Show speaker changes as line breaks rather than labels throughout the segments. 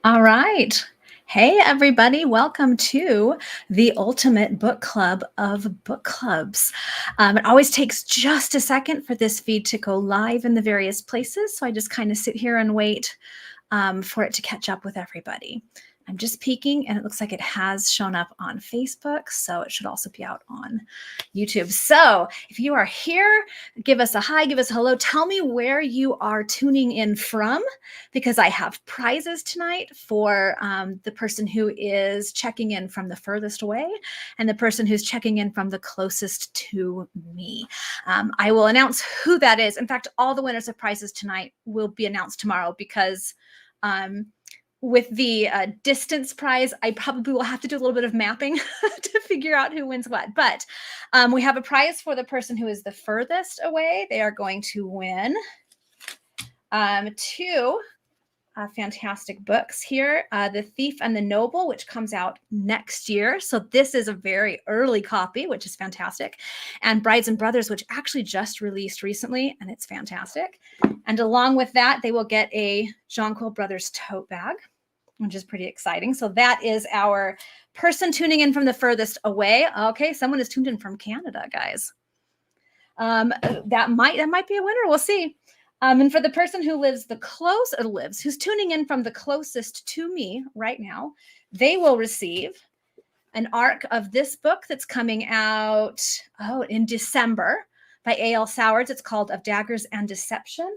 All right. Hey, everybody. Welcome to the Ultimate Book Club of Book Clubs. It always takes just a second for this feed to go live in the various places. So I just kind of sit here and wait for it to catch up with everybody. I'm just peeking and it looks like it has shown up on Facebook. So it should also be out on YouTube. So if you are here, give us a hi, give us a hello. Tell me where you are tuning in from, because I have prizes tonight for the person who is checking in from the furthest away and the person who's checking in from the closest to me. I will announce who that is. In fact, all the winners of prizes tonight will be announced tomorrow because with the distance prize, I probably will have to do a little bit of mapping to figure out who wins what. But we have a prize for the person who is the furthest away. They are going to win two fantastic books here. The Thief and the Noble, which comes out next year. So this is a very early copy, which is fantastic. And Brides and Brothers, which actually just released recently, and it's fantastic. And along with that, they will get a Jonquil Brothers tote bag, which is pretty exciting. So that is our person tuning in from the furthest away. Okay, someone is tuned in from Canada, guys. That might be a winner. We'll see. And for the person who who's tuning in from the closest to me right now, they will receive an ARC of this book that's coming out in December by A.L. Sowards. It's called Of Daggers and Deception.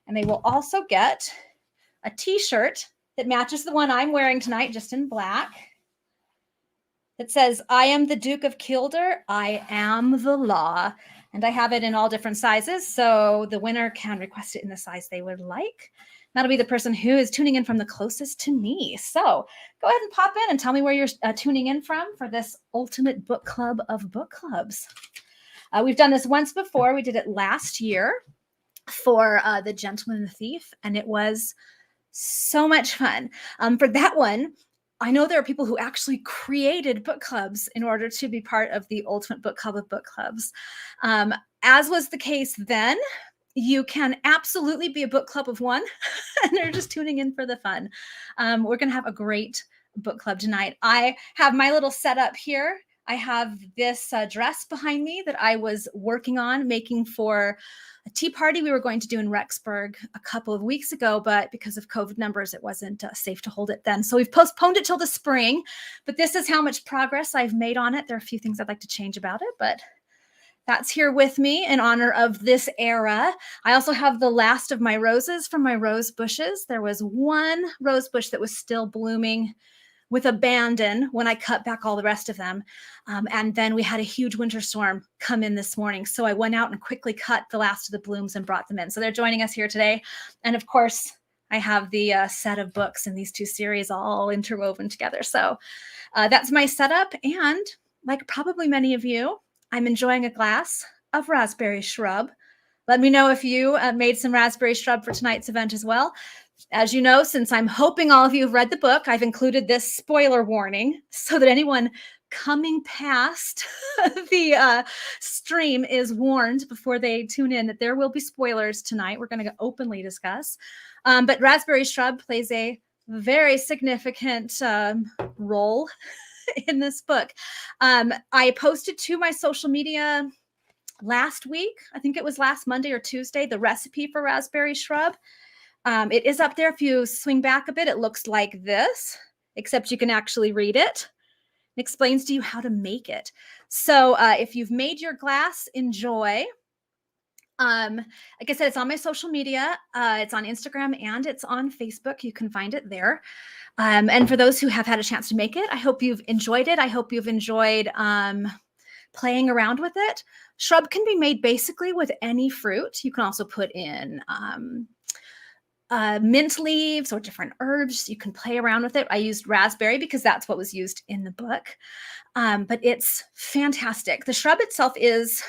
And they will also get a t-shirt that matches the one I'm wearing tonight, just in black. It says, "I am the Duke of Kildare, I am the law." And I have it in all different sizes, so the winner can request it in the size they would like. That'll be the person who is tuning in from the closest to me. So go ahead and pop in and tell me where you're tuning in from for this Ultimate Book Club of Book Clubs. We've done this once before. We did it last year for The Gentleman and the Thief, and it was so much fun. For that one, I know there are people who actually created book clubs in order to be part of the Ultimate Book Club of Book Clubs. As was the case then, you can absolutely be a book club of one, and they're just tuning in for the fun. We're going to have a great book club tonight. I have my little setup here. I have this dress behind me that I was working on making for a tea party we were going to do in Rexburg a couple of weeks ago, but because of COVID numbers, it wasn't safe to hold it then. So we've postponed it till the spring, but this is how much progress I've made on it. There are a few things I'd like to change about it, but that's here with me in honor of this era. I also have the last of my roses from my rose bushes. There was one rose bush that was still blooming with abandon when I cut back all the rest of them. And then we had a huge winter storm come in this morning. So I went out and quickly cut the last of the blooms and brought them in. So they're joining us here today. And of course, I have the set of books in these two series all interwoven together. So that's my setup. And like probably many of you, I'm enjoying a glass of raspberry shrub. Let me know if you made some raspberry shrub for tonight's event as well. As you know, since I'm hoping all of you have read the book, I've included this spoiler warning so that anyone coming past the stream is warned before they tune in that there will be spoilers tonight. We're going to openly discuss. But raspberry shrub plays a very significant role in this book. I posted to my social media last week, I think it was last Monday or Tuesday, the recipe for raspberry shrub. It is up there. If you swing back a bit, it looks like this, except you can actually read it. It explains to you how to make it. So if you've made your glass, enjoy. Like I said, it's on my social media. It's on Instagram and it's on Facebook. You can find it there. And for those who have had a chance to make it, I hope you've enjoyed it. I hope you've enjoyed playing around with it. Shrub can be made basically with any fruit. You can also put in mint leaves or different herbs. You can play around with it. I used raspberry because that's what was used in the book. But it's fantastic. The shrub itself is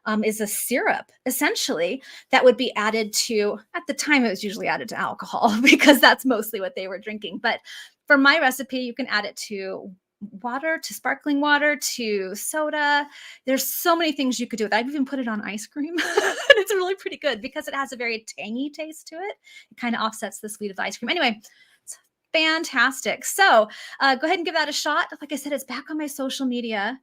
a syrup, essentially, that would be added to, at the time, it was usually added to alcohol because that's mostly what they were drinking. But for my recipe, you can add it to water, to sparkling water, to soda. There's so many things you could do with it. I've even put it on ice cream. It's really pretty good because it has a very tangy taste to it. It kind of offsets the sweet of the ice cream. Anyway, it's Fantastic. So go ahead and give that a shot. Like I said, it's back on my social media.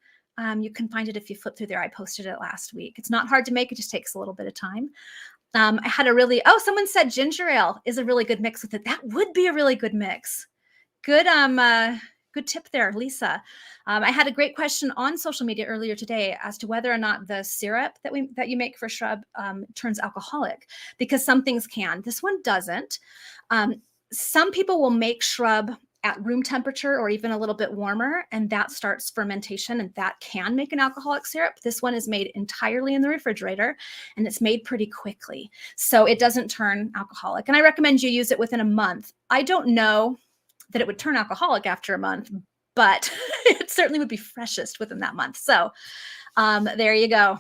You can find it if you flip through there. I posted it last week. It's not hard to make. It just takes a little bit of time. I had a really, someone said ginger ale is a really good mix with it. That would be a really good mix. Good, good tip there, Lisa. I had a great question on social media earlier today as to whether or not the syrup that you make for shrub turns alcoholic, because some things can. This one doesn't. Some people will make shrub at room temperature or even a little bit warmer, and that starts fermentation, and that can make an alcoholic syrup. This one is made entirely in the refrigerator, and it's made pretty quickly, so it doesn't turn alcoholic. And I recommend you use it within a month. I don't know that it would turn alcoholic after a month, but it certainly would be freshest within that month. So there you go.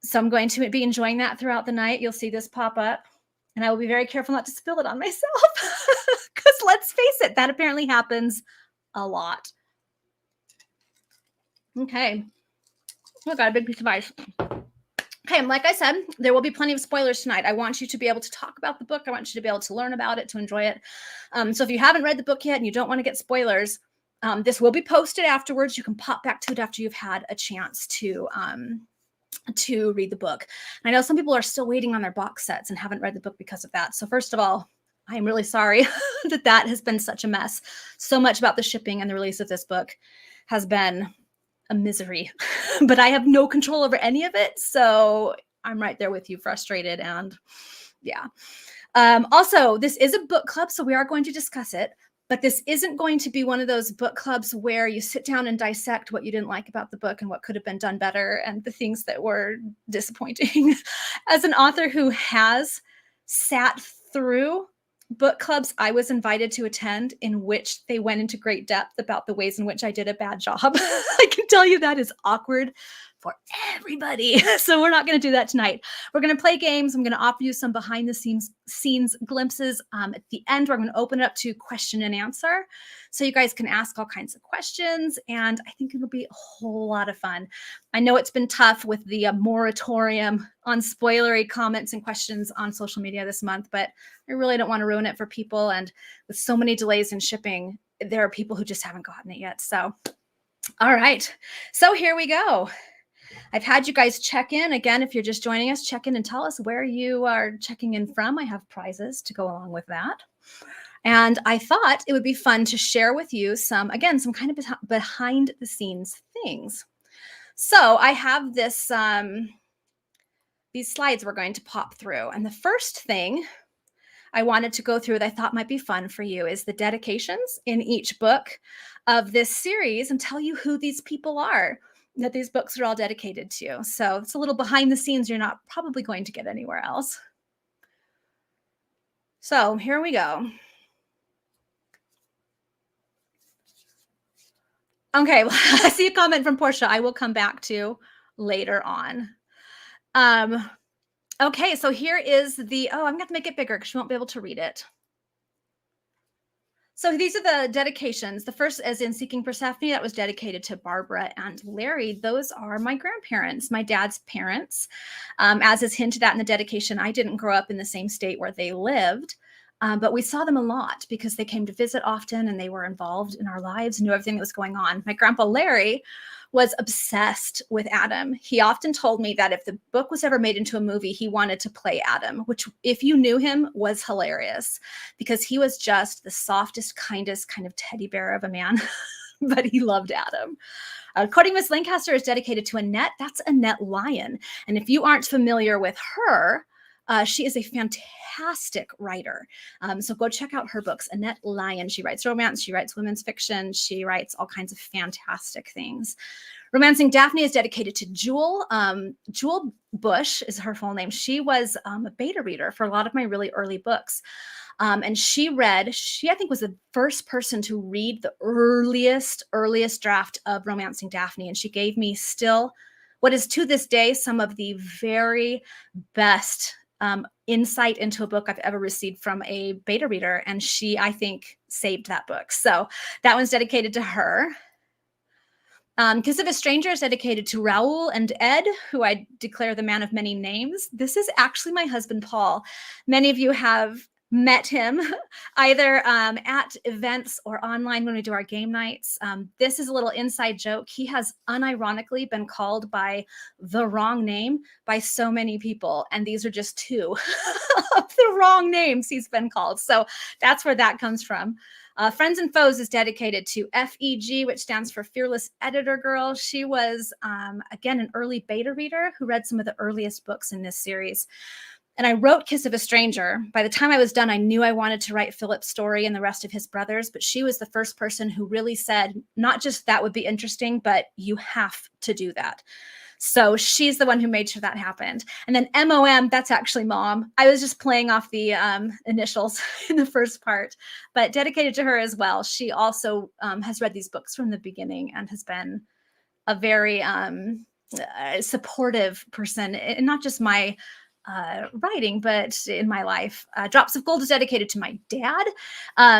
So I'm going to be enjoying that throughout the night. You'll see this pop up, and I will be very careful not to spill it on myself, because let's face it, that apparently happens a lot. Okay. Oh, I got a big piece of ice. Okay, and like I said, there will be plenty of spoilers tonight. I want you to be able to talk about the book. I want you to be able to learn about it, to enjoy it. So if you haven't read the book yet and you don't want to get spoilers, this will be posted afterwards. You can pop back to it after you've had a chance to read the book. And I know some people are still waiting on their box sets and haven't read the book because of that. So first of all, I am really sorry that has been such a mess. So much about the shipping and the release of this book has been a misery, but I have no control over any of it. So I'm right there with you, frustrated. And yeah. Also, this is a book club, so we are going to discuss it, but this isn't going to be one of those book clubs where you sit down and dissect what you didn't like about the book and what could have been done better and the things that were disappointing. As an author who has sat through book clubs I was invited to attend in which they went into great depth about the ways in which I did a bad job, I can tell you that is awkward for everybody. So we're not going to do that tonight. We're going to play games. I'm going to offer you some behind the scenes glimpses. At the end, we're going to open it up to question and answer. So you guys can ask all kinds of questions, and I think it'll be a whole lot of fun. I know it's been tough with the moratorium on spoilery comments and questions on social media this month, but I really don't want to ruin it for people. And with so many delays in shipping, there are people who just haven't gotten it yet. So, all right. So here we go. I've had you guys check in. Again, if you're just joining us, check in and tell us where you are checking in from. I have prizes to go along with that. And I thought it would be fun to share with you some kind of behind the scenes things. So I have this, these slides we're going to pop through. And the first thing I wanted to go through that I thought might be fun for you is the dedications in each book of this series, and tell you who these people are that these books are all dedicated to. So it's a little behind the scenes you're not probably going to get anywhere else. So here we go. Okay, well, I see a comment from Portia I will come back to later on. Okay, so here is the, I'm going to have to make it bigger because you won't be able to read it. So these are the dedications. The first, as in Seeking Persephone, that was dedicated to Barbara and Larry. Those are my grandparents, my dad's parents. As is hinted at in the dedication, I didn't grow up in the same state where they lived, but we saw them a lot because they came to visit often and they were involved in our lives, knew everything that was going on. My grandpa Larry was obsessed with Adam. He often told me that if the book was ever made into a movie, he wanted to play Adam, which, if you knew him, was hilarious because he was just the softest, kindest kind of teddy bear of a man, but he loved Adam. Quoting Miss Lancaster is dedicated to Annette. That's Annette Lyon. And if you aren't familiar with her, she is a fantastic writer. So go check out her books. Annette Lyon. She writes romance. She writes women's fiction. She writes all kinds of fantastic things. Romancing Daphne is dedicated to Jewel. Jewel Bush is her full name. She was a beta reader for a lot of my really early books. And she, I think, was the first person to read the earliest draft of Romancing Daphne. And she gave me still what is to this day some of the very best insight into a book I've ever received from a beta reader. And she, I think, saved that book. So that one's dedicated to her. Kiss of a Stranger is dedicated to Raoul and Ed, who I declare the man of many names. This is actually my husband, Paul. Many of you have met him either at events or online when we do our game nights. This is a little inside joke. He has unironically been called by the wrong name by so many people, and these are just two of the wrong names he's been called. So that's where that comes from. Friends and Foes is dedicated to FEG, which stands for Fearless Editor Girl. She was, again, an early beta reader who read some of the earliest books in this series. And I wrote Kiss of a Stranger. By the time I was done, I knew I wanted to write Philip's story and the rest of his brothers, but she was the first person who really said, not just that would be interesting, but you have to do that. So she's the one who made sure that happened. And then MOM, that's actually Mom. I was just playing off the initials in the first part, but dedicated to her as well. She also has read these books from the beginning and has been a very supportive person, and not just my writing, but in my life. Drops of Gold is dedicated to my dad.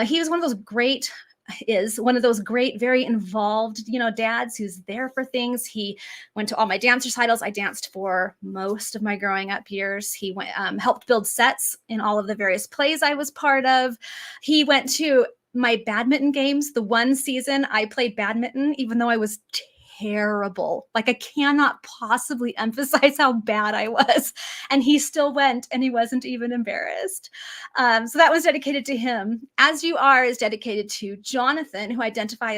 He was one of those great, very involved, dads who's there for things. He went to all my dance recitals. I danced for most of my growing up years. He went, helped build sets in all of the various plays I was part of. He went to my badminton games. The one season I played badminton, even though I was terrible. Like, I cannot possibly emphasize how bad I was. And he still went, and he wasn't even embarrassed. So that was dedicated to him. As You Are is dedicated to Jonathan, who I identify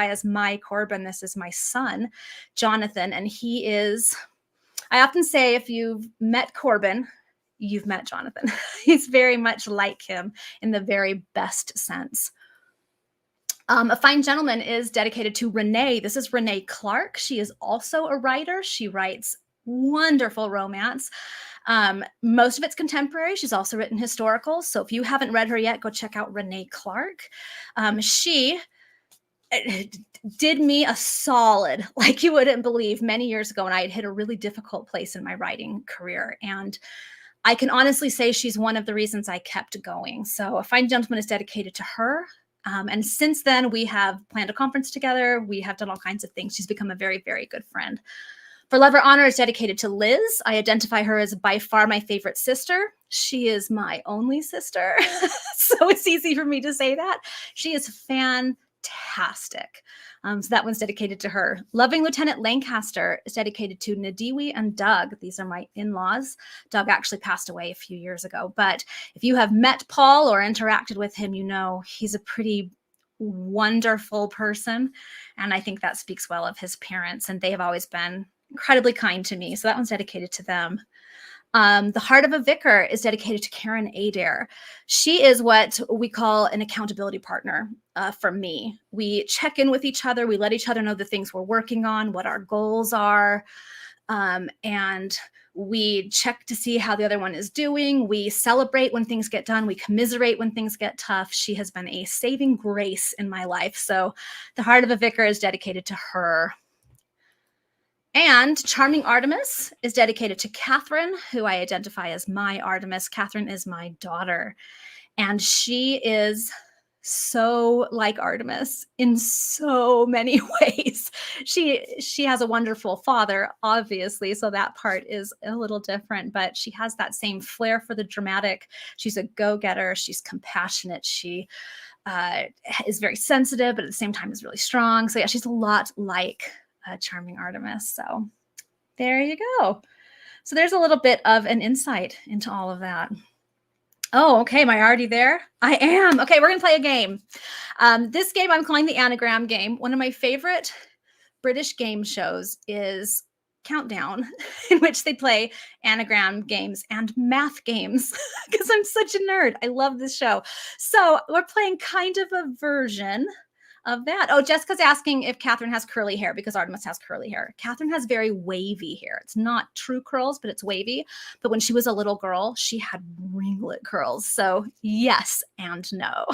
as my Corbin. This is my son, Jonathan. And he is, I often say, if you've met Corbin, you've met Jonathan. He's very much like him in the very best sense. A Fine Gentleman is dedicated to Renee. This is Renee Clark. She is also a writer. She writes wonderful romance. Most of it's contemporary. She's also written historical. So if you haven't read her yet, go check out Renee Clark. She did me a solid, like you wouldn't believe, many years ago when I had hit a really difficult place in my writing career. And I can honestly say she's one of the reasons I kept going. So A Fine Gentleman is dedicated to her. And since then, we have planned a conference together. We have done all kinds of things. She's become a very, very good friend. For Love or Honor is dedicated to Liz. I identify her as by far my favorite sister. She is my only sister. So it's easy for me to say that. She is fantastic. So that one's dedicated to her. Loving Lieutenant Lancaster is dedicated to Nadiwi and Doug. These are my in-laws. Doug actually passed away a few years ago, but if you have met Paul or interacted with him, you know he's a pretty wonderful person. And I think that speaks well of his parents, and they have always been incredibly kind to me. So that one's dedicated to them. The Heart of a Vicar is dedicated to Karen Adair. She is what we call an accountability partner for me. We check in with each other. We let each other know the things we're working on, what our goals are, and we check to see how the other one is doing. We celebrate when things get done. We commiserate when things get tough. She has been a saving grace in my life. So The Heart of a Vicar is dedicated to her. And Charming Artemis is dedicated to Catherine, who I identify as my Artemis. Catherine is my daughter, and she is so like Artemis in so many ways. She has a wonderful father, obviously, so that part is a little different, but she has that same flair for the dramatic. She's a go-getter. She's compassionate. She is very sensitive, but at the same time is really strong. So yeah, she's a lot like Charming Artemis. So there you go. So there's a little bit of an insight into all of that. Oh, okay. Am I already there? I am. Okay, we're going to play a game. This game I'm calling the Anagram game. One of my favorite British game shows is Countdown, in which they play anagram games and math games because I'm such a nerd. I love this show. So we're playing kind of a version of that. Oh, Jessica's asking if Catherine has curly hair because Artemis has curly hair. Catherine has very wavy hair. It's not true curls, but it's wavy. But when she was a little girl, she had ringlet curls. So yes and no.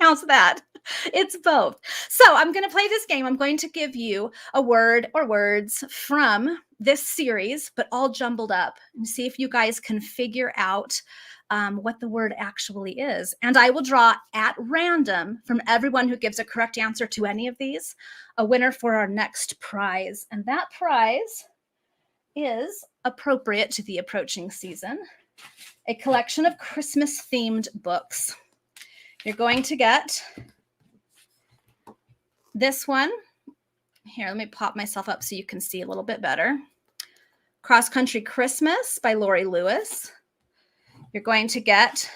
How's that? It's both. So I'm going to play this game. I'm going to give you a word or words from this series, but all jumbled up, and see if you guys can figure out what the word actually is. And I will draw at random from everyone who gives a correct answer to any of these a winner for our next prize. And that prize is appropriate to the approaching season. a collection of Christmas-themed books. You're going to get this one. Here, let me pop myself up so you can see a little bit better. Cross Country Christmas by Lori Lewis. You're going to get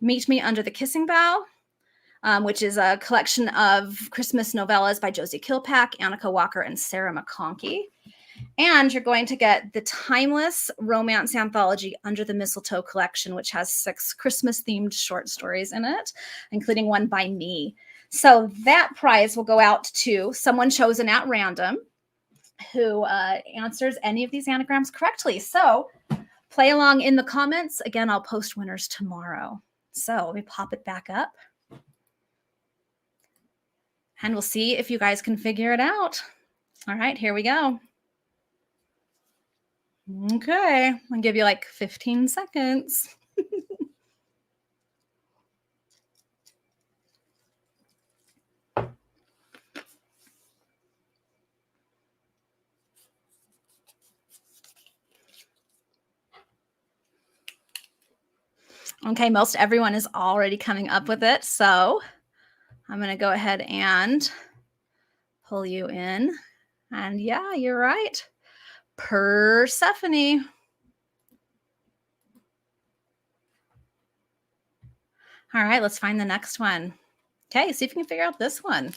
Meet Me Under the Kissing Bough, which is a collection of Christmas novellas by Josie Kilpack, Annika Walker, and Sarah McConkey. And you're going to get the timeless romance anthology Under the Mistletoe collection, which has 6 Christmas-themed short stories in it, including one by me. So that prize will go out to someone chosen at random who answers any of these anagrams correctly. So play along in the comments. Again, I'll post winners tomorrow. So let me pop it back up. And we'll see if you guys can figure it out. All right, here we go. Okay, I'll give you like 15 seconds. Okay, most everyone is already coming up with it. So I'm going to go ahead and pull you in. And yeah, you're right. Persephone. All right, let's find the next one. Okay, see if you can figure out this one.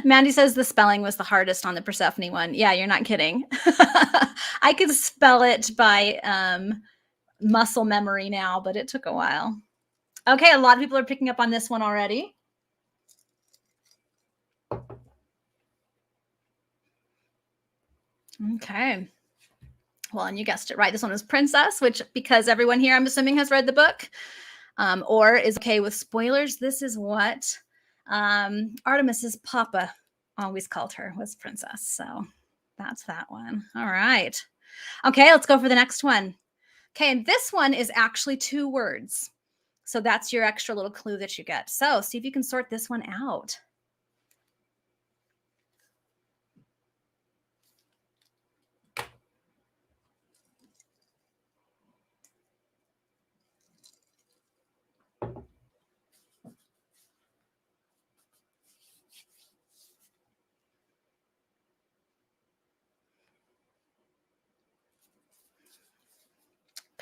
Mandy says the spelling was the hardest on the Persephone one. Yeah, you're not kidding. I could spell it by muscle memory now, but it took a while. Okay, a lot of people are picking up on this one already. Okay. Well, and you guessed it right. This one was Princess, which, because everyone here, I'm assuming, has read the book or is okay with spoilers. This is what Artemis's papa always called her, was Princess. So that's that one. All right. Okay, let's go for the next one. Okay, and this one is actually 2 words. So that's your extra little clue that you get. So see if you can sort this one out.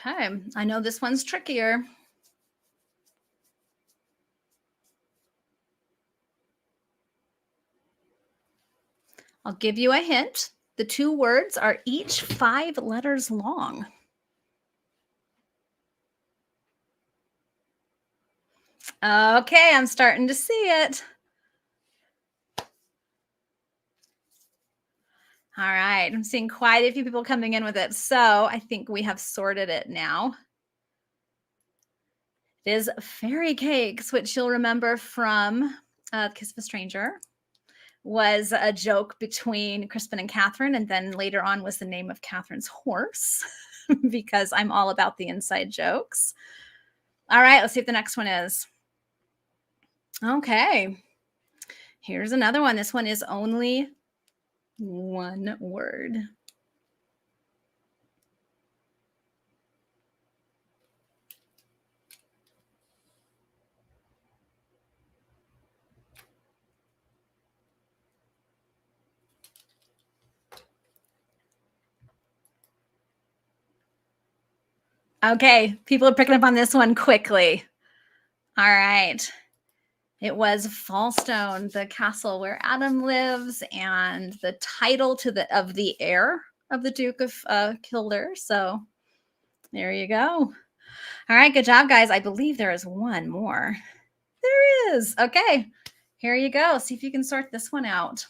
Okay, I know this one's trickier. I'll give you a hint. The 2 words are each 5 letters long. Okay, I'm starting to see it. All right, I'm seeing quite a few people coming in with it. So I think we have sorted it now. It is Fairy Cakes, which you'll remember from Kiss of a Stranger, was a joke between Crispin and Catherine, and then later on was the name of Catherine's horse, because I'm all about the inside jokes. All right, let's see if the next one is. Okay, here's another one. This one is only 1 word. Okay, people are picking up on this one quickly. All right. It was Fallstone, the castle where Adam lives, and the title of the heir of the Duke of Kildare. So there you go. All right, good job, guys. I believe there is one more. There is. Okay, here you go. See if you can sort this one out.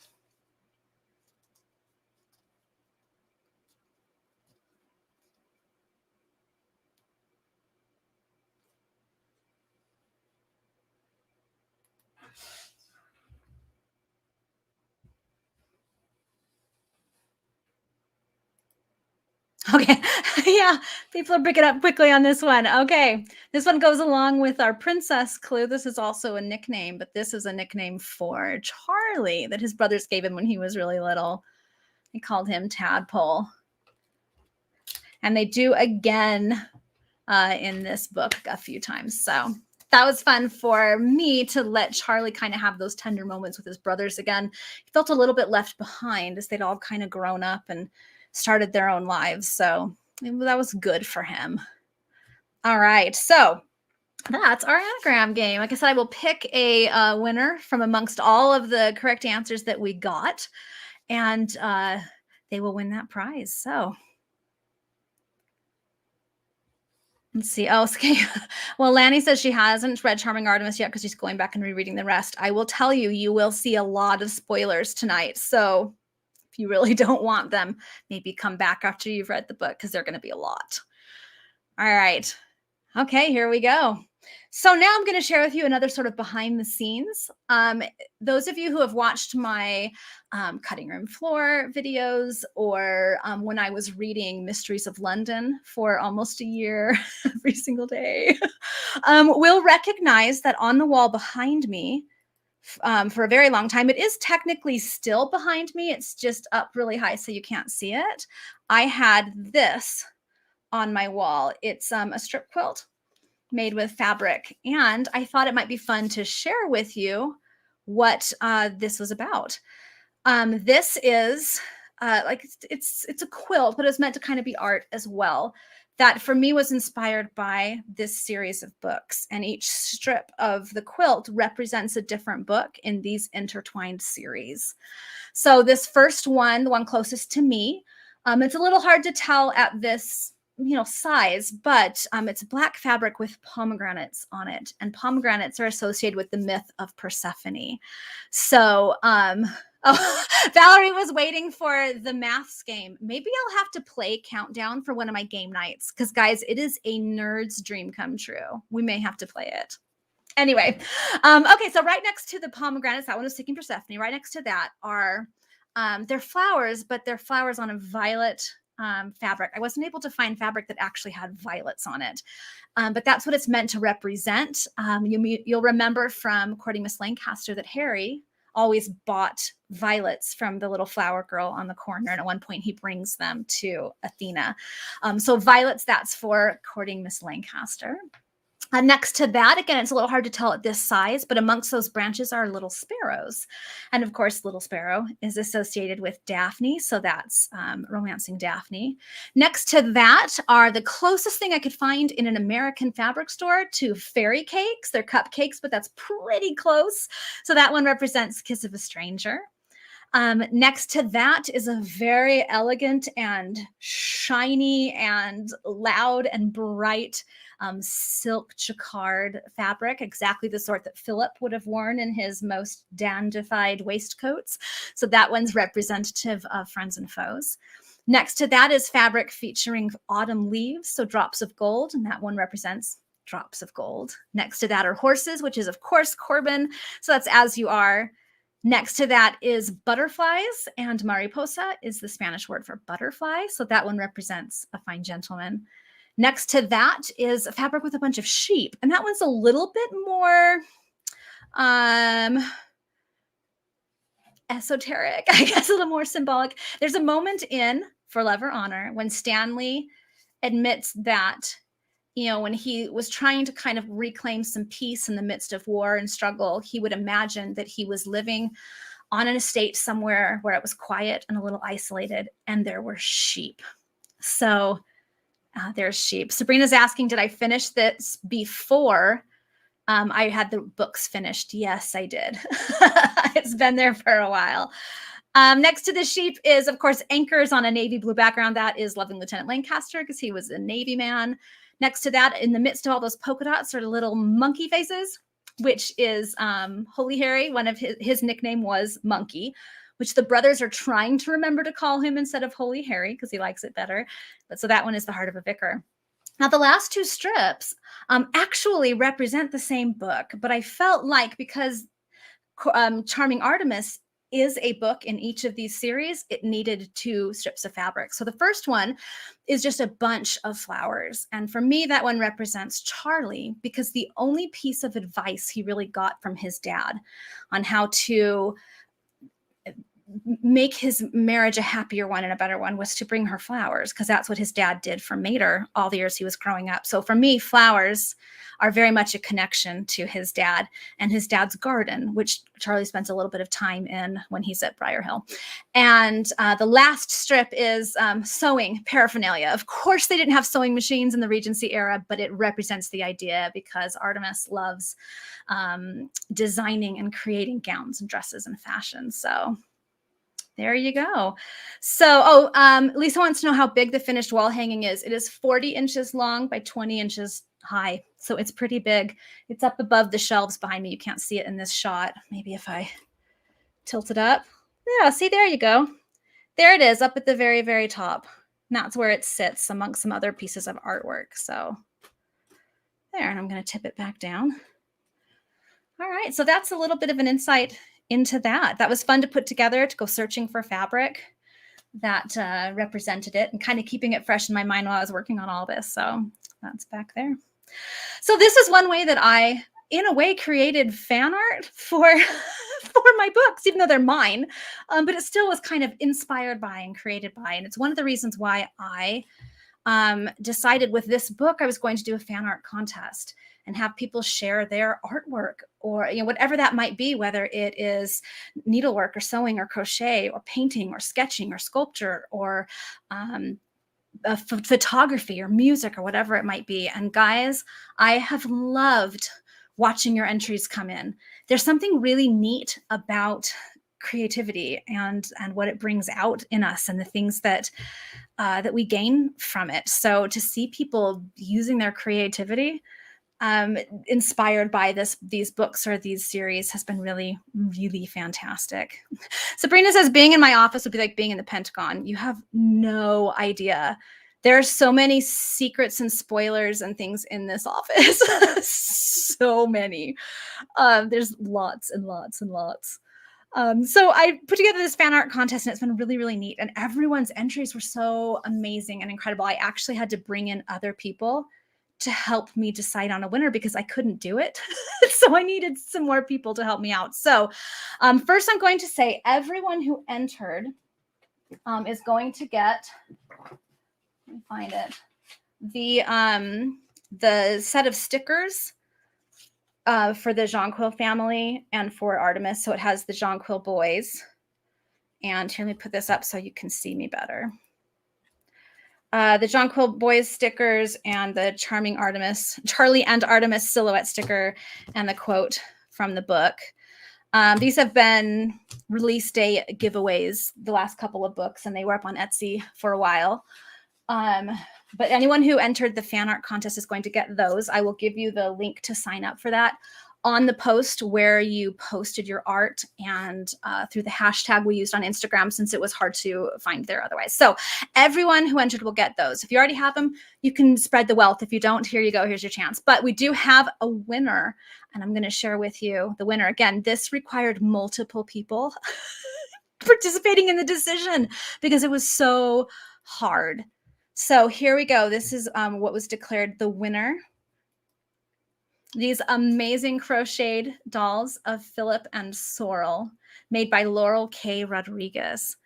Okay. Yeah, people are picking up quickly on this one. Okay. This one goes along with our princess clue. This is also a nickname, but this is a nickname for Charlie that his brothers gave him when he was really little. They called him Tadpole. And they do again in this book a few times. So that was fun for me to let Charlie kind of have those tender moments with his brothers again. He felt a little bit left behind as they'd all kind of grown up and started their own lives. So that was good for him. All right. So that's our anagram game. Like I said, I will pick a winner from amongst all of the correct answers that we got, and they will win that prize. So let's see. Oh, okay. Well, Lanny says she hasn't read Charming Artemis yet because she's going back and rereading the rest. I will tell you, you will see a lot of spoilers tonight. So if you really don't want them, maybe come back after you've read the book because they're going to be a lot. All right. Okay, here we go. So now I'm going to share with you another sort of behind the scenes. Those of you who have watched my cutting room floor videos, or when I was reading Mysteries of London for almost a year every single day, will recognize that on the wall behind me for a very long time, it is technically still behind me. It's just up really high so you can't see it. I had this on my wall. It's a strip quilt made with fabric, and I thought it might be fun to share with you what this was about. This is like it's a quilt, but it's meant to kind of be art as well. That for me was inspired by this series of books, and each strip of the quilt represents a different book in these intertwined series. So this first one, the one closest to me, it's a little hard to tell at this size, but it's black fabric with pomegranates on it, and pomegranates are associated with the myth of Persephone. So oh, Valerie was waiting for the maths game. Maybe I'll have to play Countdown for one of my game nights, because guys, it is a nerd's dream come true. We may have to play it. Anyway, okay, so right next to the pomegranates, that one was sticking Persephone. Right next to that are they're flowers, but they're flowers on a violet fabric. I wasn't able to find fabric that actually had violets on it, but that's what it's meant to represent. You'll remember from Courting Miss Lancaster that Harry always bought violets from the little flower girl on the corner, and at one point he brings them to Athena. So violets, that's for Courting Miss Lancaster. Next to that, again, it's a little hard to tell at this size, but amongst those branches are little sparrows. And of course, little sparrow is associated with Daphne, so that's romancing Daphne. Next to that are the closest thing I could find in an American fabric store to fairy cakes. They're cupcakes, but that's pretty close. So that one represents Kiss of a Stranger. Next to that is a very elegant and shiny and loud and bright silk jacquard fabric, exactly the sort that Philip would have worn in his most dandified waistcoats. So that one's representative of friends and foes. Next to that is fabric featuring autumn leaves, so drops of gold, and that one represents drops of gold. Next to that are horses, which is of course Corbin, so that's As You Are. Next to that is butterflies, and mariposa is the Spanish word for butterfly, so that one represents a fine gentleman. Next to that is a fabric with a bunch of sheep, and that one's a little bit more esoteric, I guess, a little more symbolic. There's a moment in For Love or Honor when Stanley admits that, when he was trying to kind of reclaim some peace in the midst of war and struggle, he would imagine that he was living on an estate somewhere where it was quiet and a little isolated, and there were sheep. So there's sheep. Sabrina's asking, did I finish this before I had the books finished? Yes, I did. It's been there for a while. Next to the sheep is, of course, anchors on a navy blue background. That is Loving Lieutenant Lancaster, because he was a Navy man. Next to that, in the midst of all those polka dots, are little monkey faces, which is Holy Harry. One of his nickname was Monkey, which the brothers are trying to remember to call him instead of Holy Harry because he likes it better. But so that one is The Heart of a Vicar. Now, the last two strips actually represent the same book, but I felt like because Charming Artemis is a book in each of these series, it needed 2 strips of fabric. So the first one is just a bunch of flowers. And for me, that one represents Charlie, because the only piece of advice he really got from his dad on how to make his marriage a happier one and a better one was to bring her flowers, because that's what his dad did for Mater all the years he was growing up. So for me, flowers are very much a connection to his dad and his dad's garden, which Charlie spends a little bit of time in when he's at Briar Hill. And the last strip is sewing paraphernalia. Of course, they didn't have sewing machines in the Regency era, but it represents the idea, because Artemis loves designing and creating gowns and dresses and fashion. So there you go. So, Lisa wants to know how big the finished wall hanging is. It is 40 inches long by 20 inches high. So it's pretty big. It's up above the shelves behind me. You can't see it in this shot. Maybe if I tilt it up. Yeah, see, there you go. There it is, up at the very, very top. And that's where it sits amongst some other pieces of artwork. So there, and I'm going to tip it back down. All right, so that's a little bit of an insight into that. That was fun to put together, to go searching for fabric that represented it and kind of keeping it fresh in my mind while I was working on all this. So that's back there. So this is one way that I, in a way, created fan art for my books, even though they're mine, but it still was kind of inspired by and created by. And it's one of the reasons why I decided with this book I was going to do a fan art contest and have people share their artwork, or whatever that might be, whether it is needlework or sewing or crochet or painting or sketching or sculpture or photography or music or whatever it might be. And guys, I have loved watching your entries come in. There's something really neat about creativity and what it brings out in us and the things that we gain from it. So to see people using their creativity inspired by these books or these series has been really, really fantastic. Sabrina says, being in my office would be like being in the Pentagon. You have no idea. There are so many secrets and spoilers and things in this office. So many. There's lots and lots and lots. So I put together this fan art contest, and it's been really, really neat. And everyone's entries were so amazing and incredible. I actually had to bring in other people to help me decide on a winner because I couldn't do it. So I needed some more people to help me out. So first I'm going to say everyone who entered is going to get, let me find it, the set of stickers for the Jonquil family and for Artemis. So it has the Jonquil boys. And here, let me put this up so you can see me better. The Jonquil boys stickers and the Charming Artemis, Charlie and Artemis silhouette sticker, and the quote from the book. These have been release day giveaways the last couple of books, and they were up on Etsy for a while. But anyone who entered the fan art contest is going to get those. I will give you the link to sign up for that on the post where you posted your art, and through the hashtag we used on Instagram, since it was hard to find there otherwise. So everyone who entered will get those. If you already have them, you can spread the wealth. If you don't, here you go. Here's your chance. But we do have a winner, and I'm going to share with you the winner. Again, this required multiple people participating in the decision because it was so hard. So here we go. This is what was declared the winner. These amazing crocheted dolls of Philip and Sorrel, made by Laurel K. Rodriguez.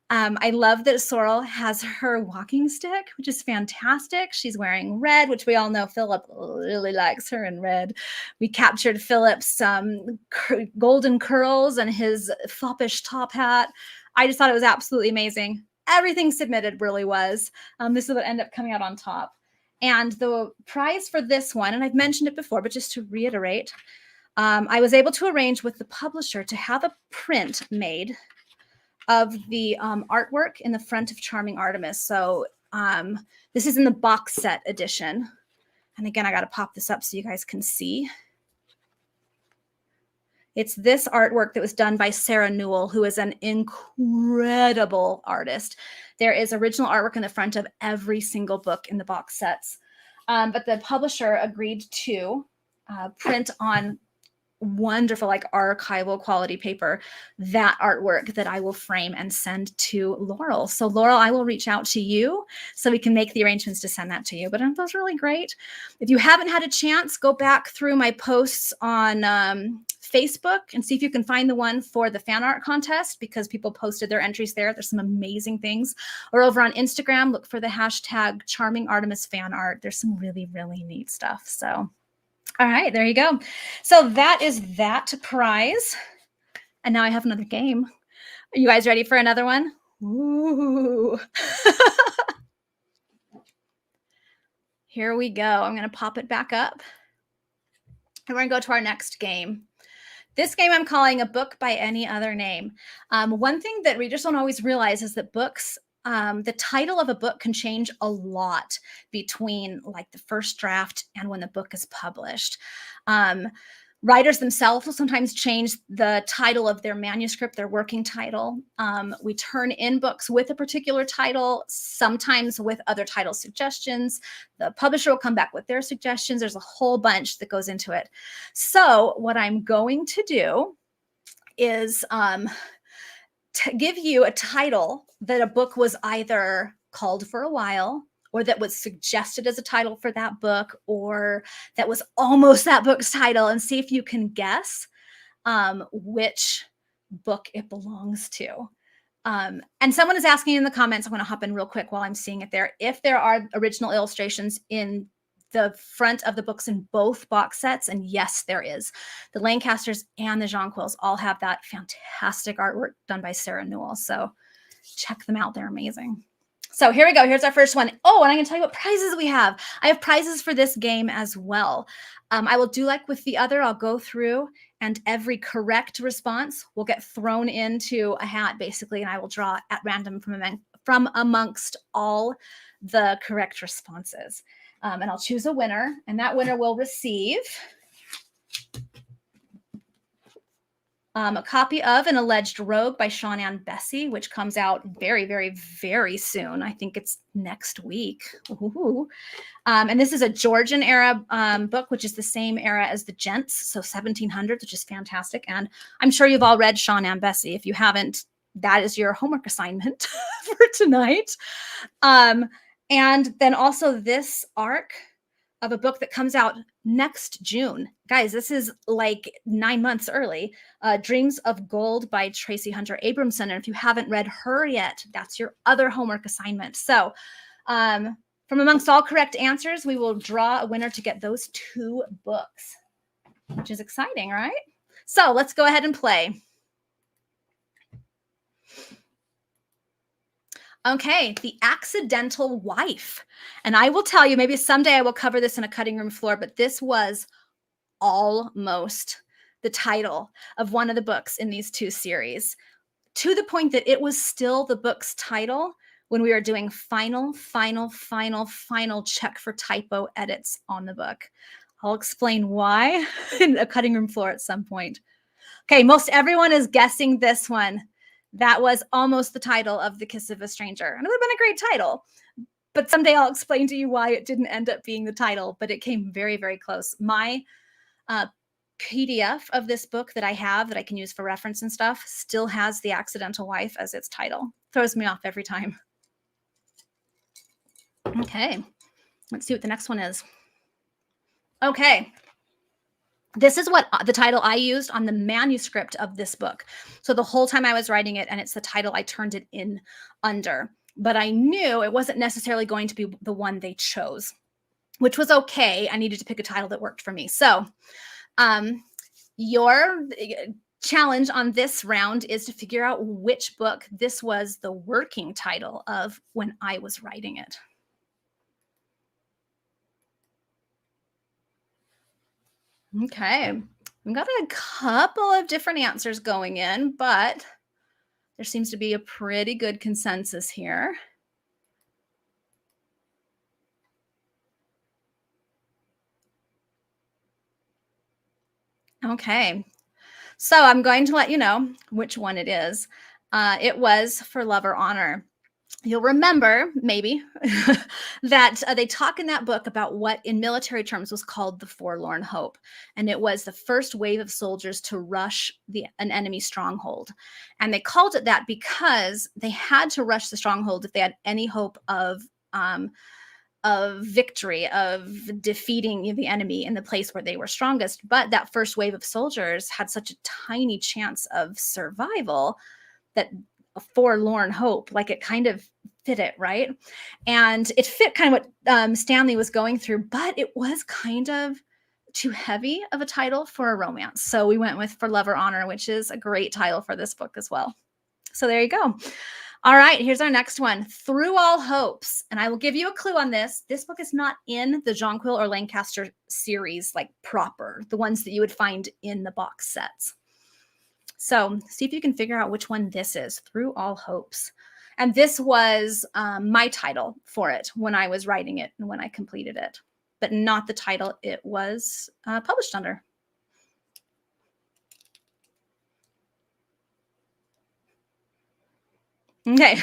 I love that Sorrel has her walking stick, which is fantastic. She's wearing red, which we all know Philip really likes her in red. We captured Philip's golden curls and his foppish top hat. I just thought it was absolutely amazing. Everything submitted really was. This is what ended up coming out on top. And the prize for this one, and I've mentioned it before, but just to reiterate, I was able to arrange with the publisher to have a print made of the artwork in the front of Charming Artemis. So this is in the box set edition. And again, I got to pop this up so you guys can see. It's this artwork that was done by Sarah Newell, who is an incredible artist. There is original artwork in the front of every single book in the box sets. But the publisher agreed to print on wonderful, like archival quality paper, that artwork that I will frame and send to Laurel. So Laurel, I will reach out to you so we can make the arrangements to send that to you. But aren't those really great? If you haven't had a chance, go back through my posts on Facebook and see if you can find the one for the fan art contest, because people posted their entries there. There's some amazing things. Or over on Instagram, look for the hashtag Charming Artemis fan art. There's some really, really neat stuff. So all right, there you go. So that is that prize. And now I have another game. Are you guys ready for another one? Ooh. Here we go. I'm going to pop it back up. And we're going to go to our next game. This game I'm calling A Book by Any Other Name. One thing that readers don't always realize is that books, the title of a book can change a lot between like the first draft and when the book is published. Writers themselves will sometimes change the title of their manuscript, their working title. We turn in books with a particular title, sometimes with other title suggestions. The publisher will come back with their suggestions. There's a whole bunch that goes into it. So what I'm going to do is to give you a title that a book was either called for a while, or that was suggested as a title for that book, or that was almost that book's title, and see if you can guess which book it belongs to. And someone is asking in the comments, I'm going to hop in real quick while I'm seeing it there, if there are original illustrations in the front of the books in both box sets. And yes, there is. The Lancasters and the Jonquils all have that fantastic artwork done by Sarah Newell. So check them out. They're amazing. So here we go. Here's our first one. Oh, and I'm going to tell you what prizes we have. I have prizes for this game as well. I will do like with the other. I'll go through, and every correct response will get thrown into a hat, basically, and I will draw at random from amongst all the correct responses. And I'll choose a winner, and that winner will receive a copy of An Alleged Rogue by Sean Ann Bessie, which comes out very, very, very soon. I think it's next week. And this is a Georgian era book, which is the same era as the Gents, so 1700s, which is fantastic. And I'm sure you've all read Sean Ann Bessie. If you haven't, that is your homework assignment for tonight. And then also this arc of a book that comes out next June. Guys, this is like 9 months early. Dreams of Gold by Tracy Hunter Abramson. And if you haven't read her yet, that's your other homework assignment. So from amongst all correct answers, we will draw a winner to get those 2 books, which is exciting, right? So let's go ahead and play. Okay, The Accidental Wife. And I will tell you, maybe someday I will cover this in a cutting room floor, but this was almost the title of one of the books in these 2 series, to the point that it was still the book's title when we were doing final check for typo edits on the book. I'll explain why in a cutting room floor at some point. Okay, most everyone is guessing this one. That was almost the title of The Kiss of a Stranger. And it would have been a great title. But someday I'll explain to you why it didn't end up being the title, but it came very, very close. My PDF of this book that I have that I can use for reference and stuff still has The Accidental Wife as its title. Throws me off every time. Okay, let's see what the next one is. Okay. This is what the title I used on the manuscript of this book. So the whole time I was writing it, and it's the title I turned it in under. But I knew it wasn't necessarily going to be the one they chose, which was okay. I needed to pick a title that worked for me. So your challenge on this round is to figure out which book this was the working title of when I was writing it. Okay, we've got a couple of different answers going in, but there seems to be a pretty good consensus here. Okay, so I'm going to let you know which one it is. It was For Love or Honor. You'll remember, maybe, that they talk in that book about what in military terms was called the forlorn hope. And it was the first wave of soldiers to rush an enemy stronghold. And they called it that because they had to rush the stronghold if they had any hope of victory, of defeating the enemy in the place where they were strongest. But that first wave of soldiers had such a tiny chance of survival that a forlorn hope, like it kind of fit it, right? And it fit kind of what Stanley was going through, but it was kind of too heavy of a title for a romance. So we went with For Love or Honor, which is a great title for this book as well. So there you go. All right, here's our next one, Through All Hopes. And I will give you a clue on this. This book is not in the Jonquil or Lancaster series, like proper, the ones that you would find in the box sets. So see if you can figure out which one this is, Through All Hopes. And this was my title for it when I was writing it and when I completed it, but not the title it was published under. Okay.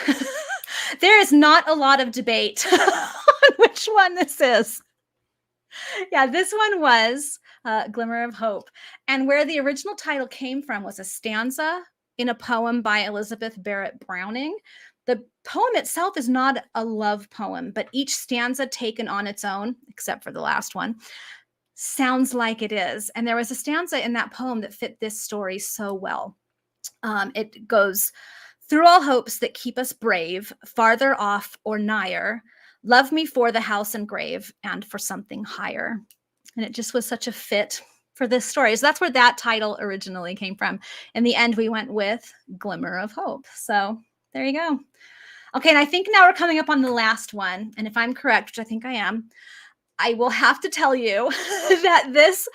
There is not a lot of debate on which one this is. Yeah, this one was Glimmer of Hope. And where the original title came from was a stanza in a poem by Elizabeth Barrett Browning. The poem itself is not a love poem, but each stanza taken on its own, except for the last one, sounds like it is. And there was a stanza in that poem that fit this story so well. It goes, through all hopes that keep us brave, farther off or nigher, love me for the house and grave and for something higher. And it just was such a fit for this story. So that's where that title originally came from. In the end, we went with Glimmer of Hope. So there you go. Okay, and I think now we're coming up on the last one. And if I'm correct, which I think I am, I will have to tell you that this,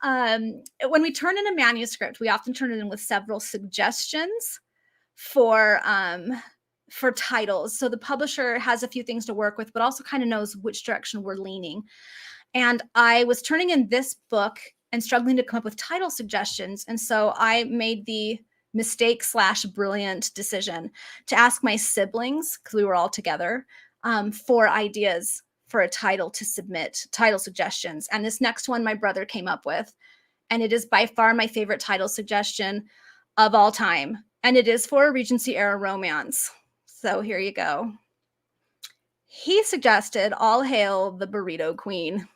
when we turn in a manuscript, we often turn it in with several suggestions for titles. So the publisher has a few things to work with, but also kind of knows which direction we're leaning. And I was turning in this book and struggling to come up with title suggestions. And so I made the mistake / brilliant decision to ask my siblings, because we were all together, for ideas for a title to submit, title suggestions. And this next one my brother came up with. And it is by far my favorite title suggestion of all time. And it is for a Regency era romance. So here you go. He suggested All Hail the Burrito Queen.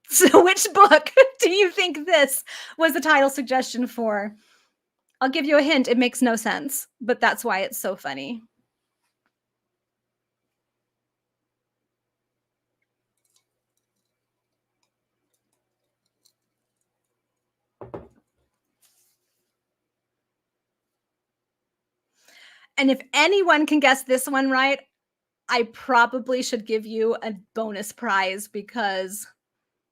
So which book do you think this was the title suggestion for? I'll give you a hint. It makes no sense, but that's why it's so funny. And if anyone can guess this one right, I probably should give you a bonus prize because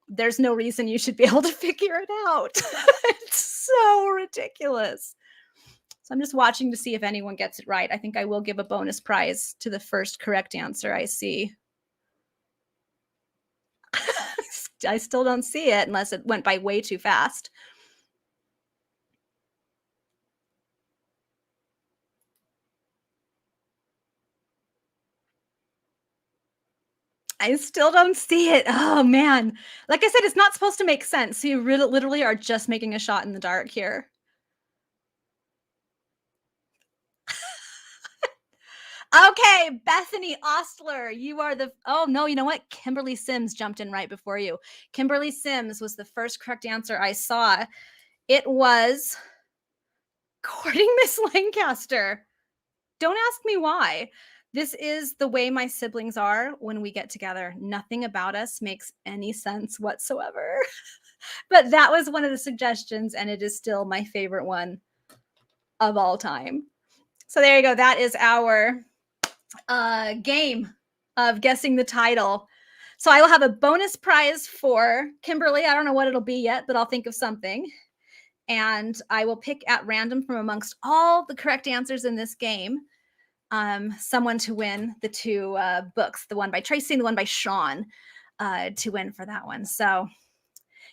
there's no reason you should be able to figure it out. It's so ridiculous. So I'm just watching to see if anyone gets it right. I think I will give a bonus prize to the first correct answer I see. I still don't see it unless it went by way too fast. I still don't see it. Oh, man. Like I said, it's not supposed to make sense. So you really, literally are just making a shot in the dark here. Okay, Bethany Ostler, you are the, oh no, you know what? Kimberly Sims jumped in right before you. Kimberly Sims was the first correct answer I saw. It was Courting Miss Lancaster. Don't ask me why. This is the way my siblings are when we get together. Nothing about us makes any sense whatsoever. But that was one of the suggestions, and it is still my favorite one of all time. So there you go. That is our game of guessing the title. So I will have a bonus prize for Kimberly. I don't know what it'll be yet, but I'll think of something. And I will pick at random from amongst all the correct answers in this game, someone to win the two books, the one by Tracy and the one by Sean, to win for that one. So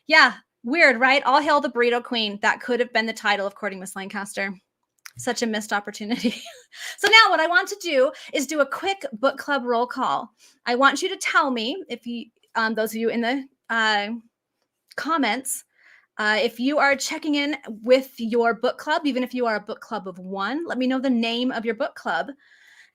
yeah, weird, right? All Hail the Burrito Queen. That could have been the title of Courting Miss Lancaster. Such a missed opportunity. So now what I want to do is do a quick book club roll call. I want you to tell me, if you, those of you in the comments, if you are checking in with your book club, even if you are a book club of one, let me know the name of your book club.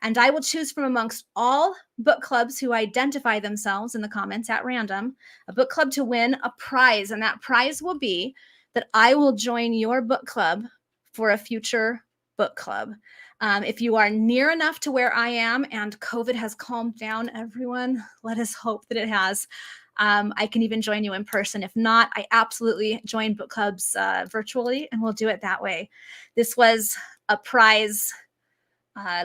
And I will choose from amongst all book clubs who identify themselves in the comments at random, a book club to win a prize. And that prize will be that I will join your book club for a future book club. If you are near enough to where I am and COVID has calmed down, everyone, let us hope that it has. I can even join you in person. If not, I absolutely join book clubs virtually, and we'll do it that way. This was a prize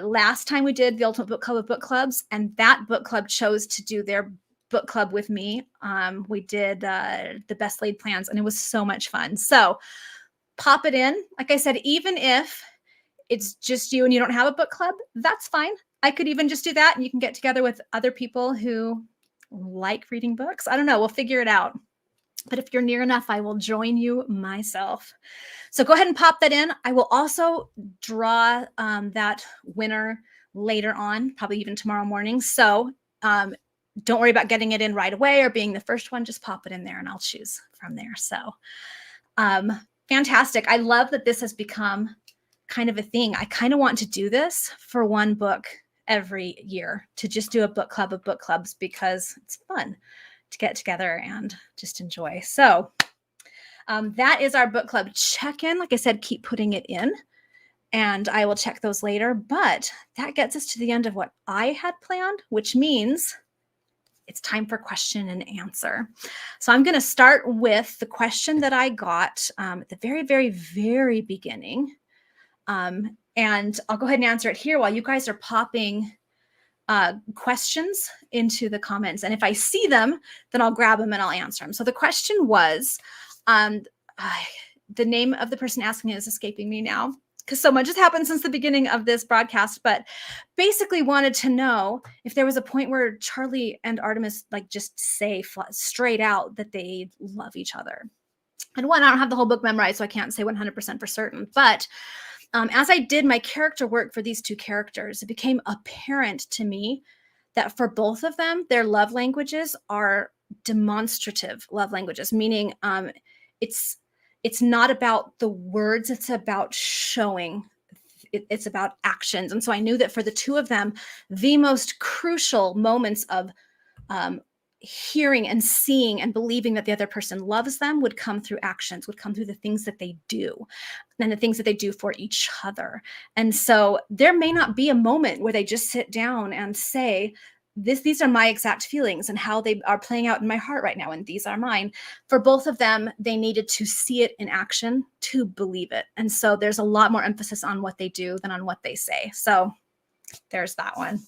last time we did the Ultimate Book Club of Book Clubs, and that book club chose to do their book club with me. We did the best laid plans, and it was so much fun. So pop it in. Like I said, even if it's just you and you don't have a book club, that's fine. I could even just do that, and you can get together with other people who like reading books. I don't know. We'll figure it out. But if you're near enough, I will join you myself. So go ahead and pop that in. I will also draw that winner later on, probably even tomorrow morning. So don't worry about getting it in right away or being the first one. Just pop it in there and I'll choose from there. So fantastic. I love that this has become kind of a thing. I kind of want to do this for one book every year, to just do a book club of book clubs, because it's fun to get together and just enjoy. So that is our book club check-in. Like I said, keep putting it in and I will check those later. But that gets us to the end of what I had planned, which means it's time for question and answer. So I'm going to start with the question that I got at the very, very, very beginning. And I'll go ahead and answer it here while you guys are popping questions into the comments. And if I see them, then I'll grab them and I'll answer them. So the question was, the name of the person asking it is escaping me now, because so much has happened since the beginning of this broadcast, but basically wanted to know if there was a point where Charlie and Artemis like just say straight out that they love each other. And one, I don't have the whole book memorized, so I can't say 100% for certain, but as I did my character work for these two characters, it became apparent to me that for both of them, their love languages are demonstrative love languages, meaning it's not about the words, it's about showing. It's about actions. And so I knew that for the two of them, the most crucial moments of hearing and seeing and believing that the other person loves them would come through actions, would come through the things that they do and the things that they do for each other. And so there may not be a moment where they just sit down and say, these are my exact feelings and how they are playing out in my heart right now, and these are mine. For both of them, they needed to see it in action to believe it. And so there's a lot more emphasis on what they do than on what they say. So there's that one.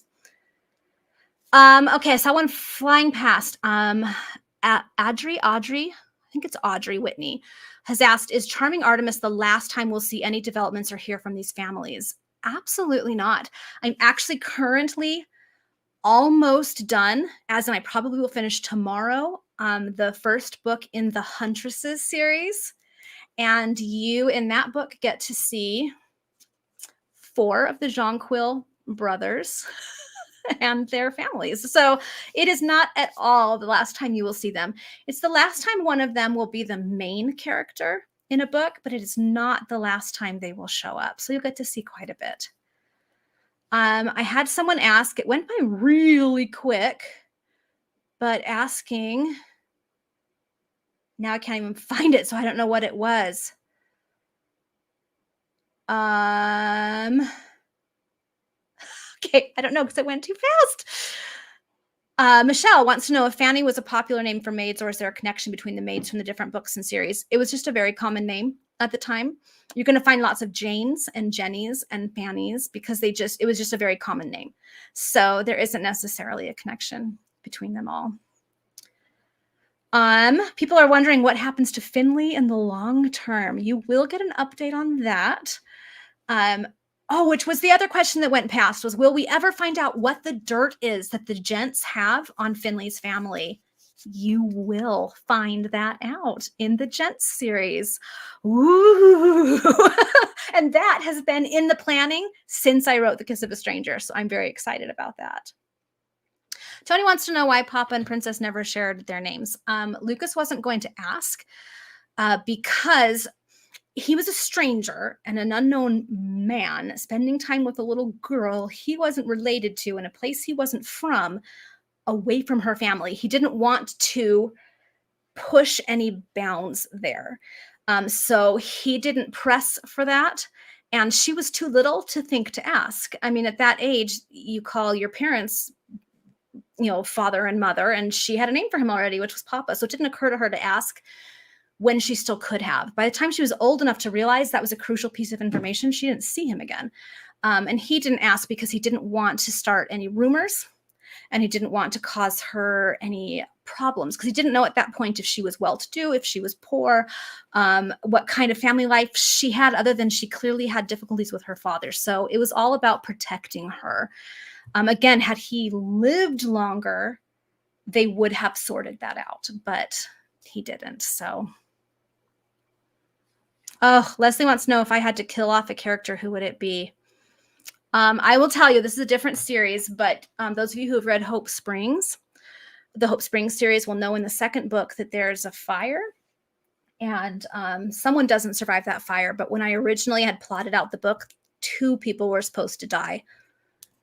Okay, I saw one flying past. Audrey, I think it's Audrey Whitney, has asked, is Charming Artemis the last time we'll see any developments or hear from these families? Absolutely not. I'm actually currently almost done, as in I probably will finish tomorrow, the first book in the Huntresses series. And you in that book get to see 4 of the Jonquil brothers and their families. So it is not at all the last time you will see them. It's the last time one of them will be the main character in a book, but it is not the last time they will show up. So you'll get to see quite a bit. I had someone ask, it went by really quick, but asking, now I can't even find it, so I don't know what it was. Okay, I don't know because it went too fast. Michelle wants to know if Fanny was a popular name for maids, or is there a connection between the maids from the different books and series? It was just a very common name at the time. You're going to find lots of Janes and Jennies and Fannies because it was just a very common name. So there isn't necessarily a connection between them all. People are wondering what happens to Finley in the long term. You will get an update on that. Oh, which was the other question that went past was, will we ever find out what the dirt is that the gents have on Finley's family? You will find that out in the Gents series. Ooh. And that has been in the planning since I wrote The Kiss of a Stranger. So I'm very excited about that. Tony wants to know why Papa and Princess never shared their names. Lucas wasn't going to ask because he was a stranger and an unknown man spending time with a little girl he wasn't related to in a place he wasn't from, away from her family. He didn't want to push any bounds there. So he didn't press for that. And she was too little to think to ask. I mean, at that age, you call your parents, father and mother, and she had a name for him already, which was Papa. So it didn't occur to her to ask when she still could have. By the time she was old enough to realize that was a crucial piece of information, she didn't see him again. And he didn't ask because he didn't want to start any rumors, and he didn't want to cause her any problems, because he didn't know at that point if she was well-to-do, if she was poor, what kind of family life she had, other than she clearly had difficulties with her father. So it was all about protecting her. Again, had he lived longer, they would have sorted that out, but he didn't. So, Leslie wants to know, if I had to kill off a character, who would it be? I will tell you, this is a different series, but those of you who have read Hope Springs, the Hope Springs series, will know in the second book that there's a fire, and someone doesn't survive that fire. But when I originally had plotted out the book, 2 people were supposed to die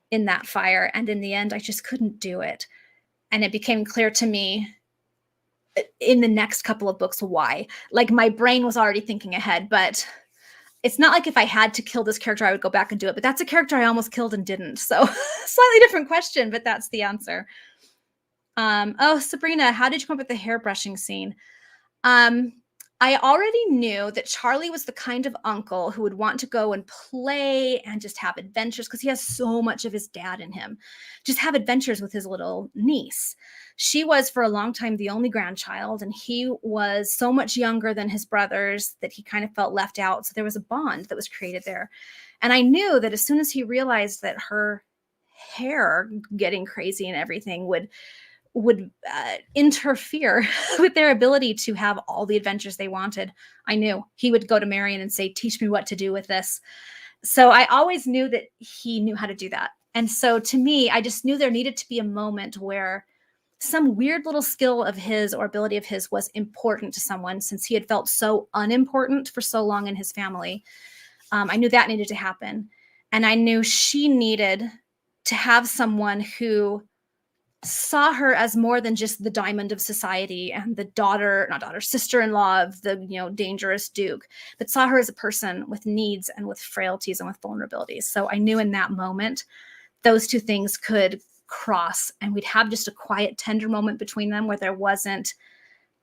in that fire. And in the end, I just couldn't do it. And it became clear to me in the next couple of books why. Like, my brain was already thinking ahead, but it's not like if I had to kill this character, I would go back and do it. But that's a character I almost killed and didn't. So slightly different question, but that's the answer. Sabrina, how did you come up with the hairbrushing scene? I already knew that Charlie was the kind of uncle who would want to go and play and just have adventures, because he has so much of his dad in him. Just have adventures with his little niece. She was for a long time the only grandchild, and he was so much younger than his brothers that he kind of felt left out. So there was a bond that was created there. And I knew that as soon as he realized that her hair getting crazy and everything would interfere with their ability to have all the adventures they wanted, I knew he would go to Marion and say, teach me what to do with this. So I always knew that he knew how to do that. And so to me, I just knew there needed to be a moment where some weird little skill of his or ability of his was important to someone, since he had felt so unimportant for so long in his family. I knew that needed to happen. And I knew she needed to have someone who saw her as more than just the diamond of society and the sister-in-law of the dangerous duke, but saw her as a person with needs and with frailties and with vulnerabilities. So I knew in that moment those 2 things could cross, and we'd have just a quiet, tender moment between them where there wasn't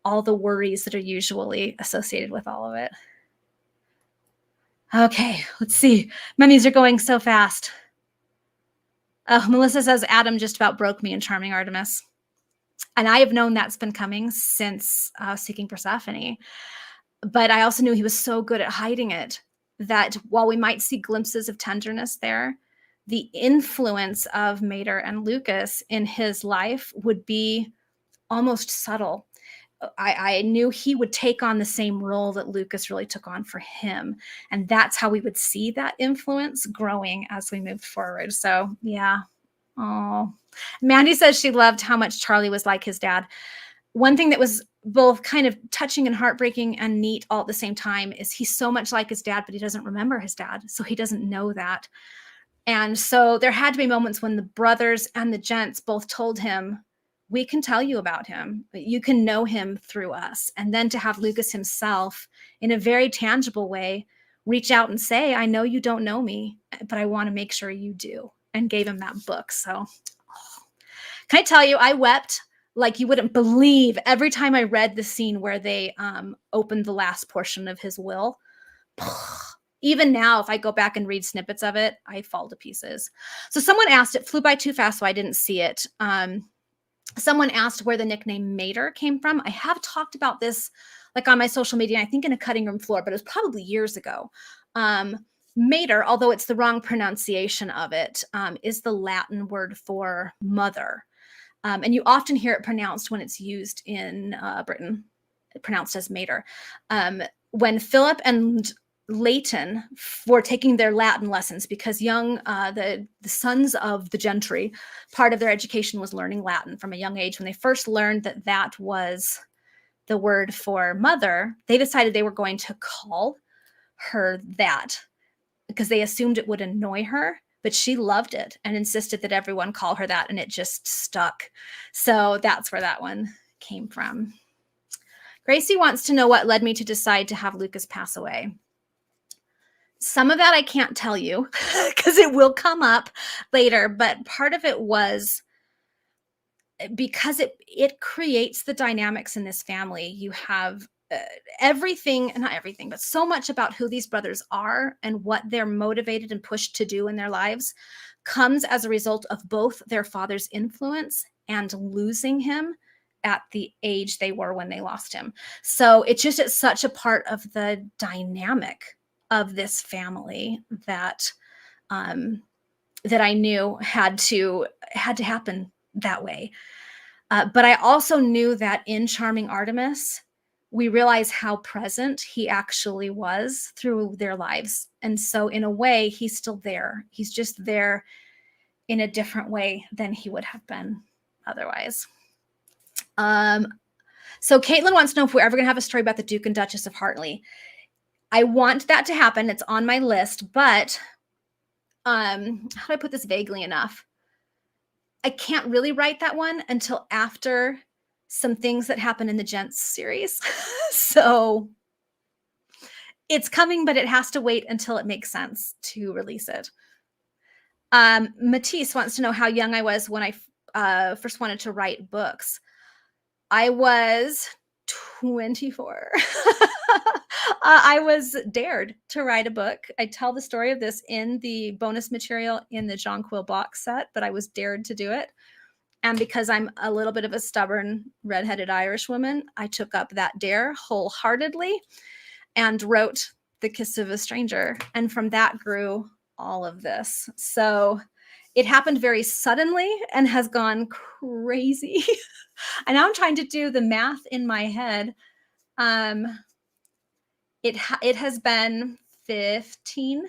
all the worries that are usually associated with all of it. Okay, let's see. Monies are going so fast. Melissa says, Adam just about broke me in Charming Artemis. And I have known that's been coming since Seeking Persephone. But I also knew he was so good at hiding it that while we might see glimpses of tenderness there, the influence of Mater and Lucas in his life would be almost subtle. I knew he would take on the same role that Lucas really took on for him. And that's how we would see that influence growing as we moved forward. So, yeah. Oh, Mandy says she loved how much Charlie was like his dad. One thing that was both kind of touching and heartbreaking and neat all at the same time is he's so much like his dad, but he doesn't remember his dad. So he doesn't know that. And so there had to be moments when the brothers and the gents both told him, we can tell you about him, but you can know him through us. And then to have Lucas himself in a very tangible way reach out and say, I know you don't know me, but I want to make sure you do, and gave him that book. So can I tell you, I wept like you wouldn't believe every time I read the scene where they opened the last portion of his will. Even now, if I go back and read snippets of it, I fall to pieces. So someone asked, it flew by too fast, so I didn't see it. Someone asked where the nickname Mater came from. I have talked about this like on my social media, I think in a cutting room floor, but it was probably years ago. Mater, although it's the wrong pronunciation of it, is the Latin word for mother. And you often hear it pronounced when it's used in Britain, pronounced as Mater. When Philip and Leighton for taking their Latin lessons, because the sons of the gentry, part of their education was learning Latin from a young age. When they first learned that that was the word for mother, they decided they were going to call her that because they assumed it would annoy her, but she loved it and insisted that everyone call her that, and it just stuck. So that's where that one came from. Gracie wants to know what led me to decide to have Lucas pass away. Some of that I can't tell you because it will come up later, but part of it was because it creates the dynamics in this family. You have everything, not everything, but so much about who these brothers are and what they're motivated and pushed to do in their lives comes as a result of both their father's influence and losing him at the age they were when they lost him. So it's such a part of the dynamic of this family that that I knew had to happen that way. But I also knew that in Charming Artemis, we realize how present he actually was through their lives. And so in a way, he's still there. He's just there in a different way than he would have been otherwise. So Caitlin wants to know if we're ever going to have a story about the Duke and Duchess of Hartley. I want that to happen. It's on my list, but how do I put this vaguely enough? I can't really write that one until after some things that happen in the Gents series. So it's coming, but it has to wait until it makes sense to release it. Matisse wants to know how young I was when I first wanted to write books. I was 24. I was dared to write a book. I tell the story of this in the bonus material in the Jonquil box set, but I was dared to do it. And because I'm a little bit of a stubborn redheaded Irish woman, I took up that dare wholeheartedly and wrote The Kiss of a Stranger. And from that grew all of this. So it happened very suddenly and has gone crazy. And now I'm trying to do the math in my head. It has been 15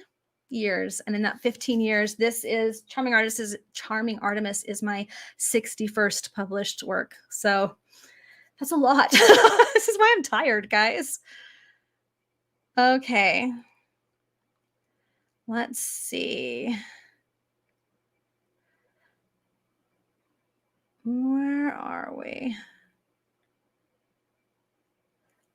years. And in that 15 years, this is Charming Artemis is my 61st published work. So that's a lot. This is why I'm tired, guys. Okay. Let's see. Where are we?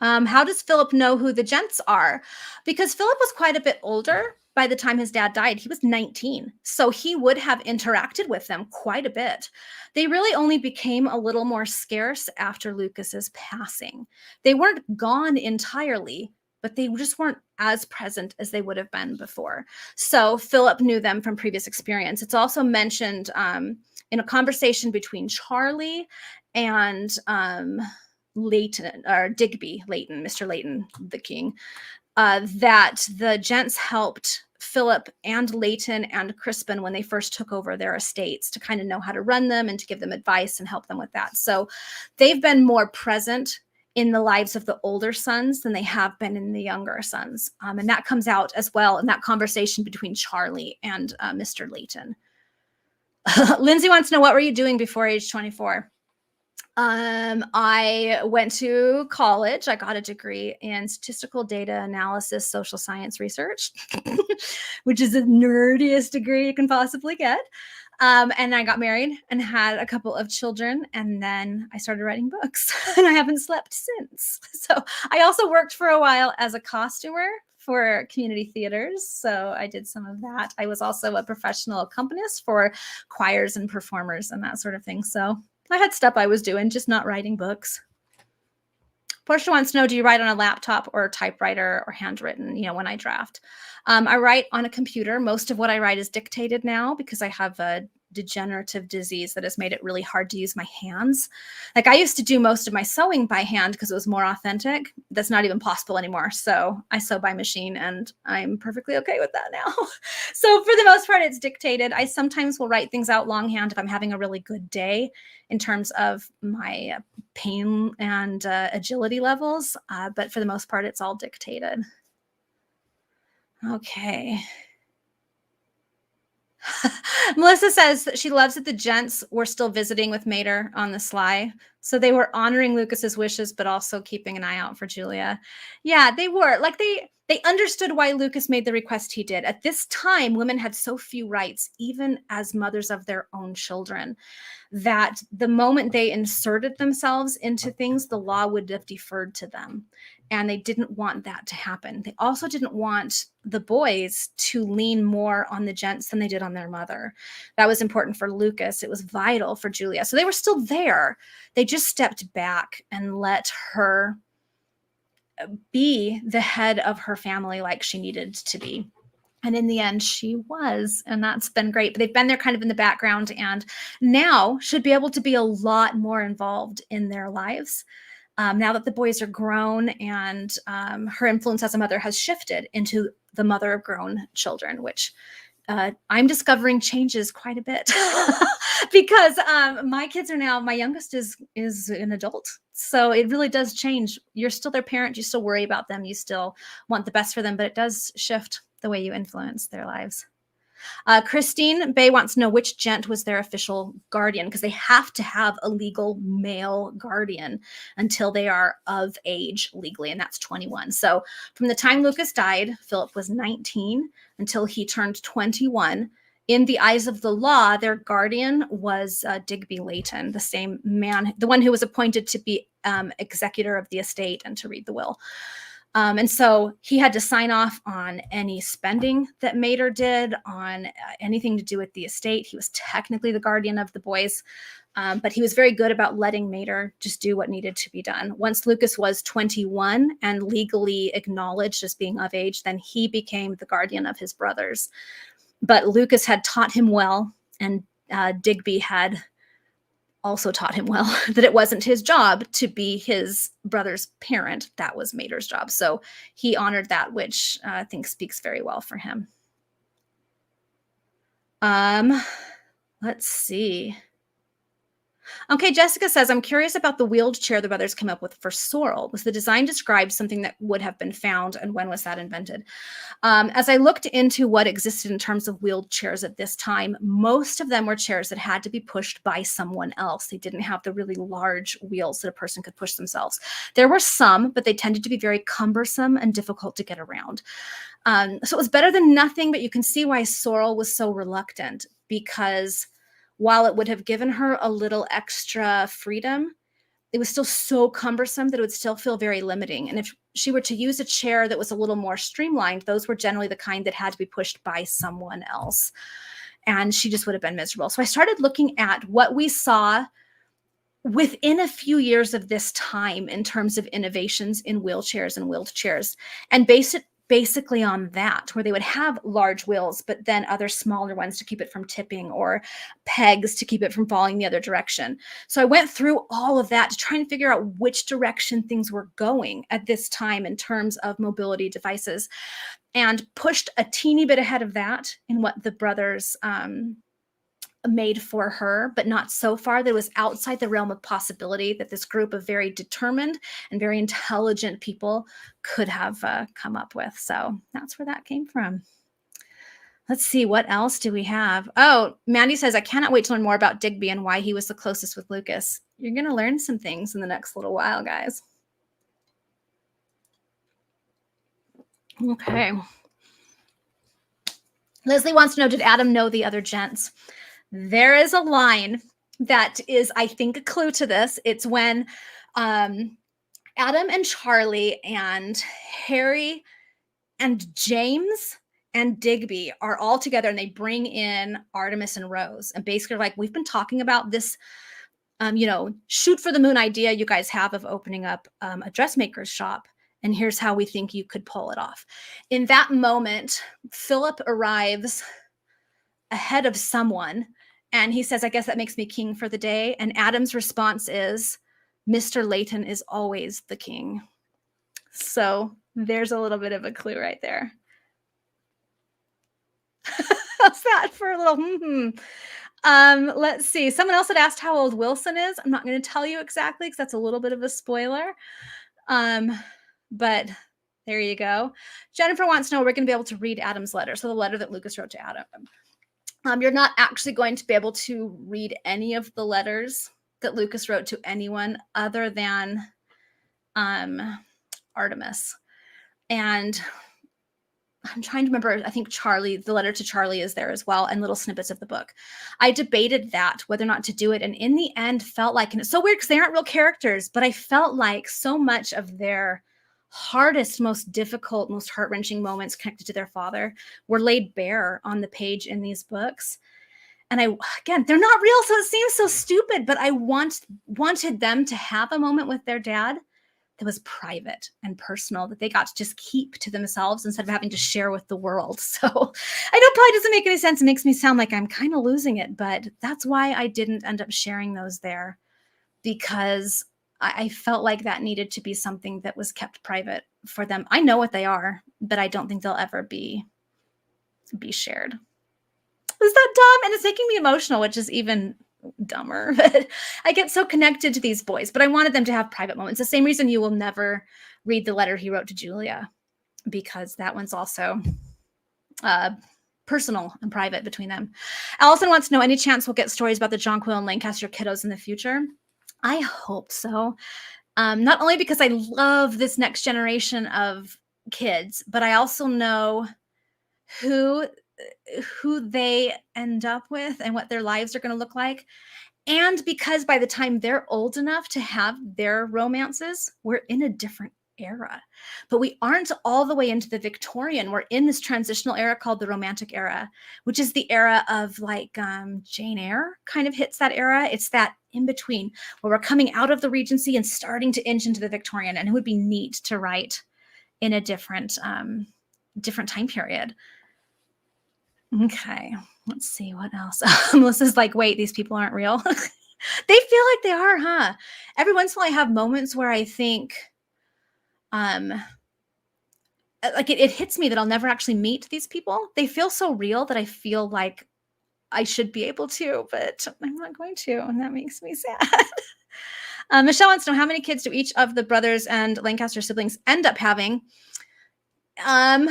How does Philip know who the Gents are? Because Philip was quite a bit older by the time his dad died. He was 19. So he would have interacted with them quite a bit. They really only became a little more scarce after Lucas's passing. They weren't gone entirely, but they just weren't as present as they would have been before. So Philip knew them from previous experience. It's also mentioned in a conversation between Charlie and Leighton, or Digby Leighton, Mr. Leighton, the king, that the Gents helped Philip and Leighton and Crispin when they first took over their estates to kind of know how to run them and to give them advice and help them with that. So they've been more present in the lives of the older sons than they have been in the younger sons. And that comes out as well in that conversation between Charlie and Mr. Leighton. Lindsay wants to know, what were you doing before age 24? I went to college. I got a degree in statistical data analysis, social science research, which is the nerdiest degree you can possibly get. And I got married and had a couple of children, and then I started writing books, and I haven't slept since. So I also worked for a while as a costumer for community theaters. So I did some of that. I was also a professional accompanist for choirs and performers and that sort of thing. So I had stuff I was doing, just not writing books. Portia wants to know, do you write on a laptop or typewriter or handwritten, when I draft? I write on a computer. Most of what I write is dictated now because I have a degenerative disease that has made it really hard to use my hands. Like, I used to do most of my sewing by hand because it was more authentic. That's not even possible anymore. So I sew by machine, and I'm perfectly okay with that now. So for the most part, it's dictated. I sometimes will write things out longhand if I'm having a really good day in terms of my pain and agility levels. But for the most part, it's all dictated. Okay. Melissa says that she loves that the gents were still visiting with Mater on the sly. So they were honoring Lucas's wishes, but also keeping an eye out for Julia. Yeah, they were. Like they understood why Lucas made the request he did. At this time, women had so few rights, even as mothers of their own children, that the moment they inserted themselves into things, the law would have deferred to them. And they didn't want that to happen. They also didn't want the boys to lean more on the gents than they did on their mother. That was important for Lucas. It was vital for Julia. So they were still there. They just stepped back and let her be the head of her family like she needed to be. And in the end, she was, and that's been great. But they've been there kind of in the background and now should be able to be a lot more involved in their lives. Now that the boys are grown and her influence as a mother has shifted into the mother of grown children, which I'm discovering changes quite a bit because my kids are now, my youngest is an adult. So it really does change. You're still their parent. You still worry about them. You still want the best for them, but it does shift the way you influence their lives. Christine Bay wants to know which gent was their official guardian because they have to have a legal male guardian until they are of age legally, and that's 21. So from the time Lucas died, Philip was 19 until he turned 21. In the eyes of the law, their guardian was Digby Layton, the same man, the one who was appointed to be executor of the estate and to read the will. And so he had to sign off on any spending that Mater did, on anything to do with the estate. He was technically the guardian of the boys, but he was very good about letting Mater just do what needed to be done. Once Lucas was 21 and legally acknowledged as being of age, then he became the guardian of his brothers. But Lucas had taught him well, and Digby had also taught him well that it wasn't his job to be his brother's parent. That was Mater's job. So he honored that, which I think speaks very well for him. Let's see. Okay, Jessica says, I'm curious about the wheeled chair the brothers came up with for Sorrel. Was the design described something that would have been found, and when was that invented? As I looked into what existed in terms of wheeled chairs at this time, most of them were chairs that had to be pushed by someone else. They didn't have the really large wheels that a person could push themselves. There were some, but they tended to be very cumbersome and difficult to get around. So it was better than nothing, but you can see why Sorrel was so reluctant, because while it would have given her a little extra freedom, it was still so cumbersome that it would still feel very limiting. And if she were to use a chair that was a little more streamlined, those were generally the kind that had to be pushed by someone else. And she just would have been miserable. So I started looking at what we saw within a few years of this time in terms of innovations in wheelchairs and wheeled chairs, and based it basically on that, where they would have large wheels, but then other smaller ones to keep it from tipping, or pegs to keep it from falling the other direction. So I went through all of that to try and figure out which direction things were going at this time in terms of mobility devices, and pushed a teeny bit ahead of that in what the brothers made for her, but not so far that it was outside the realm of possibility that this group of very determined and very intelligent people could have come up with. So that's where that came from. Let's see, what else do we have? Oh, Mandy says, I cannot wait to learn more about Digby and why he was the closest with Lucas. You're going to learn some things in the next little while, guys. Okay. Leslie wants to know, did Adam know the other gents? There is a line that is, I think, a clue to this. It's when Adam and Charlie and Harry and James and Digby are all together, and they bring in Artemis and Rose, and basically like, we've been talking about this shoot for the moon idea you guys have of opening up a dressmaker's shop, and here's how we think you could pull it off. In that moment, Philip arrives ahead of someone, and he says, I guess that makes me king for the day. And Adam's response is, Mr. Layton is always the king. So there's a little bit of a clue right there. How's that for a little let's see. Someone else had asked how old Wilson is. I'm not going to tell you exactly because that's a little bit of a spoiler. But There you go. Jennifer wants to know, we're going to be able to read Adam's letter. So the letter that Lucas wrote to Adam. You're not actually going to be able to read any of the letters that Lucas wrote to anyone other than Artemis. And I'm trying to remember, I think Charlie, the letter to Charlie is there as well, and little snippets of the book. I debated that, whether or not to do it. And in the end felt like, and it's so weird because they aren't real characters, but I felt like so much of their hardest, most difficult, most heart-wrenching moments connected to their father were laid bare on the page in these books. And again, they're not real, so it seems so stupid, but I wanted them to have a moment with their dad that was private and personal, that they got to just keep to themselves instead of having to share with the world. So I know it probably doesn't make any sense. It makes me sound like I'm kind of losing it, but that's why I didn't end up sharing those there, because I felt like that needed to be something that was kept private for them. I know what they are, but I don't think they'll ever be shared. Is that dumb? And it's making me emotional, which is even dumber. But I get so connected to these boys, but I wanted them to have private moments. The same reason you will never read the letter he wrote to Julia, because that one's also personal and private between them. Allison wants to know, any chance we'll get stories about the Jonquil and Lancaster kiddos in the future? I hope so. Not only because I love this next generation of kids, but I also know who they end up with and what their lives are going to look like. And because by the time they're old enough to have their romances, we're in a different era. But we aren't all the way into the Victorian. We're in this transitional era called the Romantic era, which is the era of like Jane Eyre kind of hits that era. It's that in between where we're coming out of the Regency and starting to inch into the Victorian. And it would be neat to write in a different time period. Okay, let's see what else. Melissa's like, wait, these people aren't real. They feel like they are, huh? Every once in a while I have moments where I think, like it hits me that I'll never actually meet these people. They feel so real that I feel like I should be able to, but I'm not going to, and that makes me sad. Michelle wants to know, how many kids do each of the brothers and Lancaster siblings end up having? I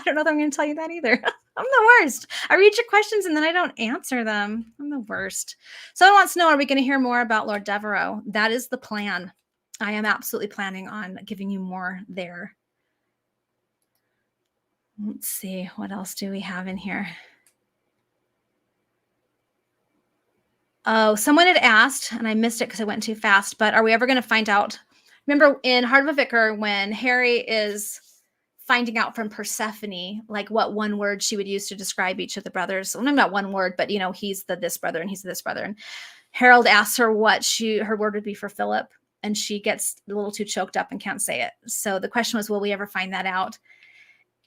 don't know that I'm going to tell you that either. I'm the worst. I read your questions and then I don't answer them. I'm the worst. Someone wants to know, are we going to hear more about Lord Devereux? That is the plan. I am absolutely planning on giving you more there. Let's see. What else do we have in here? Oh, someone had asked, and I missed it because I went too fast, but are we ever going to find out? Remember in Heart of a Vicar, when Harry is finding out from Persephone, like what one word she would use to describe each of the brothers. Well, not one word, but he's the this brother and he's the this brother. And Harold asks her what her word would be for Philip, and she gets a little too choked up and can't say it. So the question was, will we ever find that out?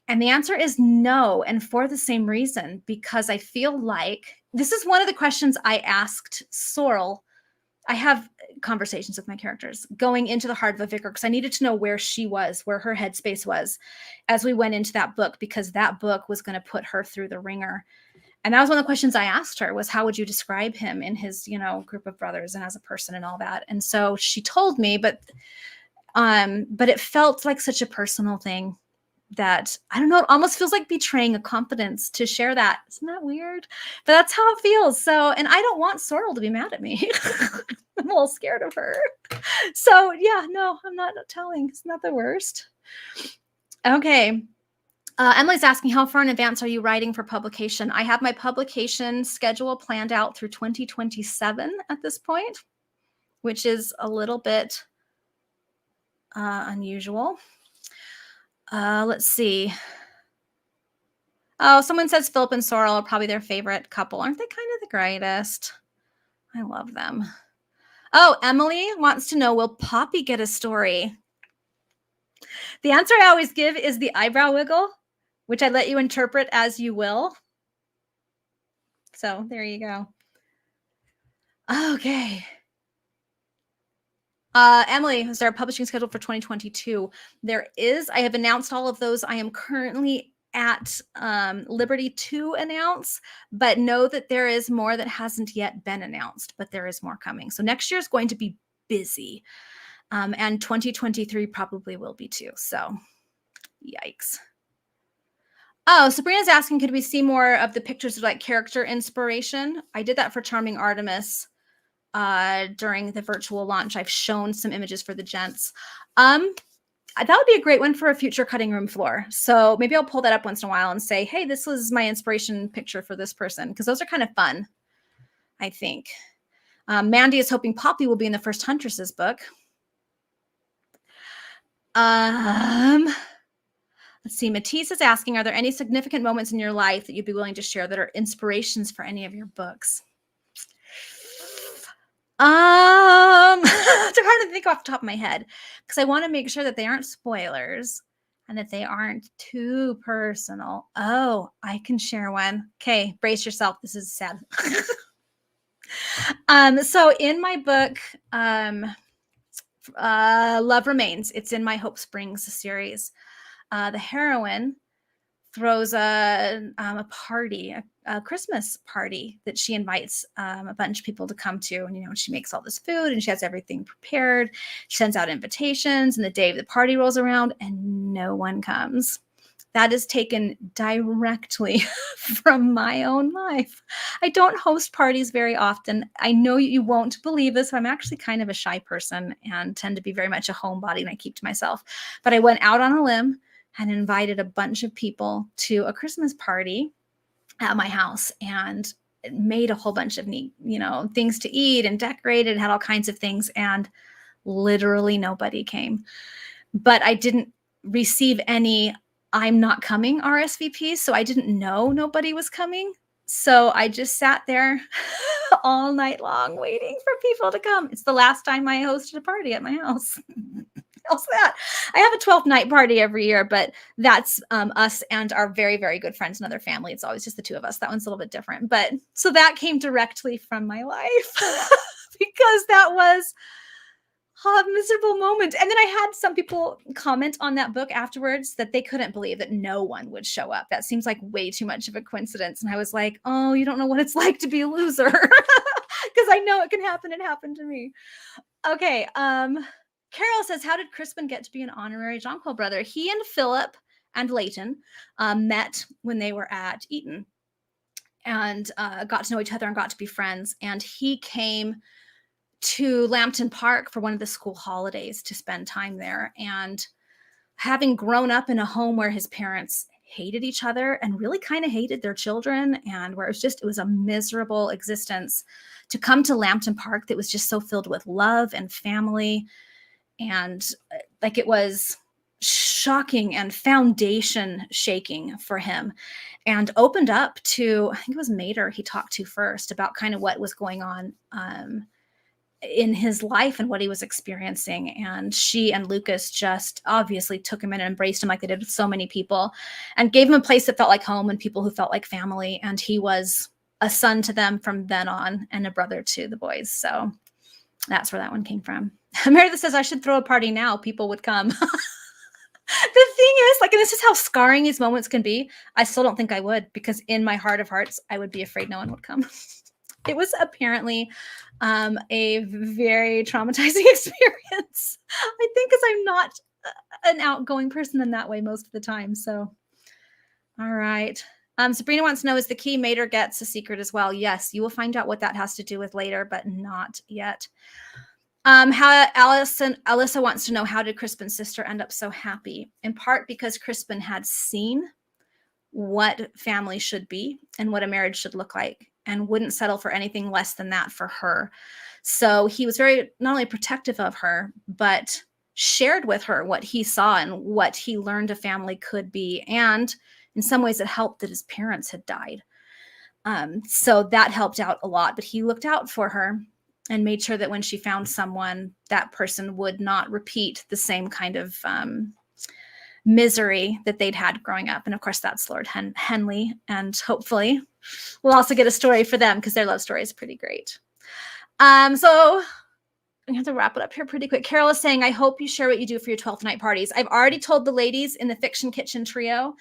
And the answer is no. And for the same reason, because I feel like this is one of the questions I asked Sorrel. I have conversations with my characters going into the Heart of a Vicar because I needed to know where she was, where her headspace was as we went into that book, because that book was going to put her through the ringer. And that was one of the questions I asked her was, how would you describe him in his, group of brothers and as a person and all that? And so she told me, but it felt like such a personal thing that, I don't know, it almost feels like betraying a confidence to share that. Isn't that weird? But that's how it feels. So, and I don't want Sorrel to be mad at me. I'm a little scared of her. So yeah, no, I'm not telling. It's not the worst. Okay. Emily's asking, how far in advance are you writing for publication? I have my publication schedule planned out through 2027 at this point, which is a little bit unusual. Let's see. Oh, someone says Philip and Sorrel are probably their favorite couple. Aren't they kind of the greatest? I love them. Oh, Emily wants to know, will Poppy get a story? The answer I always give is the eyebrow wiggle, which I let you interpret as you will. So there you go. Okay. Emily, is there a publishing schedule for 2022? There is. I have announced all of those. I am currently at liberty to announce, but know that there is more that hasn't yet been announced, but there is more coming. So next year is going to be busy. And 2023 probably will be too. So yikes. Oh, Sabrina's asking, could we see more of the pictures of like character inspiration? I did that for Charming Artemis during the virtual launch. I've shown some images for the gents. That would be a great one for a future cutting room floor. So maybe I'll pull that up once in a while and say, hey, this was my inspiration picture for this person, because those are kind of fun, I think. Mandy is hoping Poppy will be in the first Huntress's book. Let's see. Matisse is asking, are there any significant moments in your life that you'd be willing to share that are inspirations for any of your books? It's hard to think off the top of my head because I want to make sure that they aren't spoilers and that they aren't too personal. Oh, I can share one. Okay, brace yourself. This is sad. So in my book, Love Remains, it's in my Hope Springs series. The heroine throws a party, a Christmas party that she invites a bunch of people to come to. And, you know, she makes all this food and she has everything prepared. She sends out invitations and the day of the party rolls around and no one comes. That is taken directly from my own life. I don't host parties very often. I know you won't believe this, but I'm actually kind of a shy person and tend to be very much a homebody and I keep to myself. But I went out on a limb and invited a bunch of people to a Christmas party at my house and made a whole bunch of neat, you know, things to eat and decorated, had all kinds of things. And literally nobody came. But I didn't receive any I'm not coming RSVPs. So I didn't know nobody was coming. So I just sat there all night long waiting for people to come. It's the last time I hosted a party at my house. Else that I have a 12th night party every year, but that's us and our very, very good friends and other family. It's always just the two of us. That one's a little bit different, but so that came directly from my life because that was a miserable moment. And then I had some people comment on that book afterwards that they couldn't believe that no one would show up. That seems like way too much of a coincidence. And I was like, oh, you don't know what it's like to be a loser because I know it can happen. It happened to me. Okay. Carol says, how did Crispin get to be an honorary Jonquil brother? He and Philip and Leighton met when they were at Eton and got to know each other and got to be friends. And he came to Lambton Park for one of the school holidays to spend time there. And having grown up in a home where his parents hated each other and really kind of hated their children and where it was a miserable existence, to come to Lambton Park that was just so filled with love and family. And like it was shocking and foundation shaking for him and opened up to, I think it was Mater he talked to first about kind of what was going on in his life and what he was experiencing. And she and Lucas just obviously took him in and embraced him like they did with so many people and gave him a place that felt like home and people who felt like family. And he was a son to them from then on and a brother to the boys. So that's where that one came from. Meredith says, I should throw a party now. People would come. The thing is, like, and this is how scarring these moments can be. I still don't think I would, because in my heart of hearts, I would be afraid no one would come. It was apparently a very traumatizing experience. I think because I'm not an outgoing person in that way most of the time. So, all right. Sabrina wants to know, is the key Mater gets a secret as well? Yes, you will find out what that has to do with later, but not yet. How Alyssa wants to know, how did Crispin's sister end up so happy? In part because Crispin had seen what family should be and what a marriage should look like and wouldn't settle for anything less than that for her. So he was very not only protective of her, but shared with her what he saw and what he learned a family could be. And in some ways it helped that his parents had died. So that helped out a lot, but he looked out for her and made sure that when she found someone, that person would not repeat the same kind of misery that they'd had growing up. And of course, that's Lord Henley. And hopefully we'll also get a story for them because their love story is pretty great. So I have to wrap it up here pretty quick. Carol is saying, I hope you share what you do for your 12th night parties. I've already told the ladies in the Fiction Kitchen trio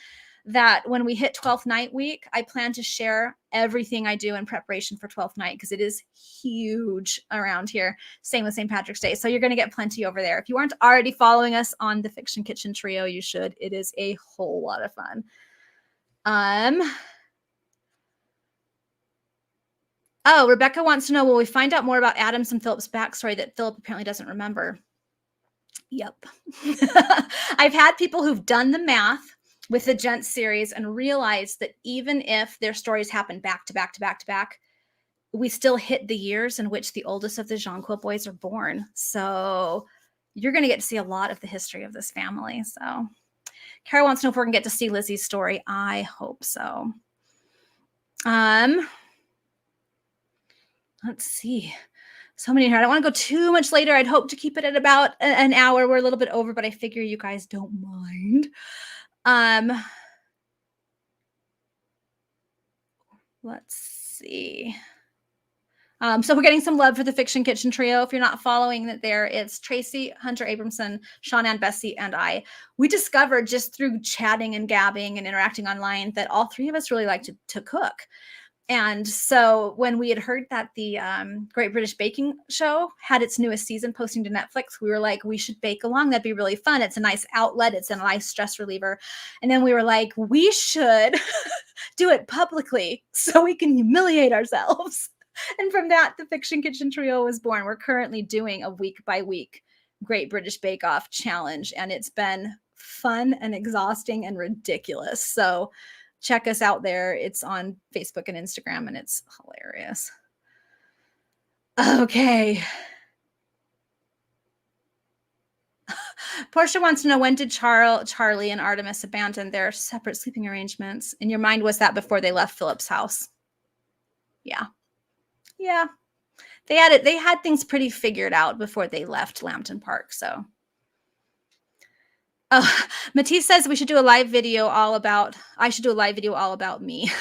that when we hit 12th night week, I plan to share everything I do in preparation for 12th night because it is huge around here. Same with St. Patrick's Day. So you're going to get plenty over there. If you aren't already following us on the Fiction Kitchen Trio, you should. It is a whole lot of fun. Oh, Rebecca wants to know, will we find out more about Adams and Philip's backstory that Philip apparently doesn't remember? Yep. I've had people who've done the math with the Gents series and realized that even if their stories happen back to back to back to back, we still hit the years in which the oldest of the Jonquil boys are born. So you're going to get to see a lot of the history of this family. So Kara wants to know if we're going to get to see Lizzie's story. I hope so. Let's see. So many here. I don't want to go too much later. I'd hope to keep it at about an hour. We're a little bit over, but I figure you guys don't mind. Let's see. So we're getting some love for the Fiction Kitchen Trio. If you're not following it there, it's Tracy, Hunter Abramson, Sean Ann Bessie, and I. We discovered just through chatting and gabbing and interacting online that all three of us really like to cook. And so when we had heard that the Great British Baking Show had its newest season posting to Netflix, we were like, we should bake along. That'd be really fun. It's a nice outlet. It's a nice stress reliever. And then we were like, we should do it publicly so we can humiliate ourselves. And from that, the Fiction Kitchen Trio was born. We're currently doing a week by week Great British Bake Off challenge. And it's been fun and exhausting and ridiculous. So check us out there. It's on Facebook and Instagram, and it's hilarious. Okay. Portia wants to know, when did Charlie and Artemis abandon their separate sleeping arrangements? In your mind, was that before they left Philip's house? Yeah. Yeah. They had things pretty figured out before they left Lambton Park, so. Oh, Matisse says we should do a live video all about, I should do a live video all about me.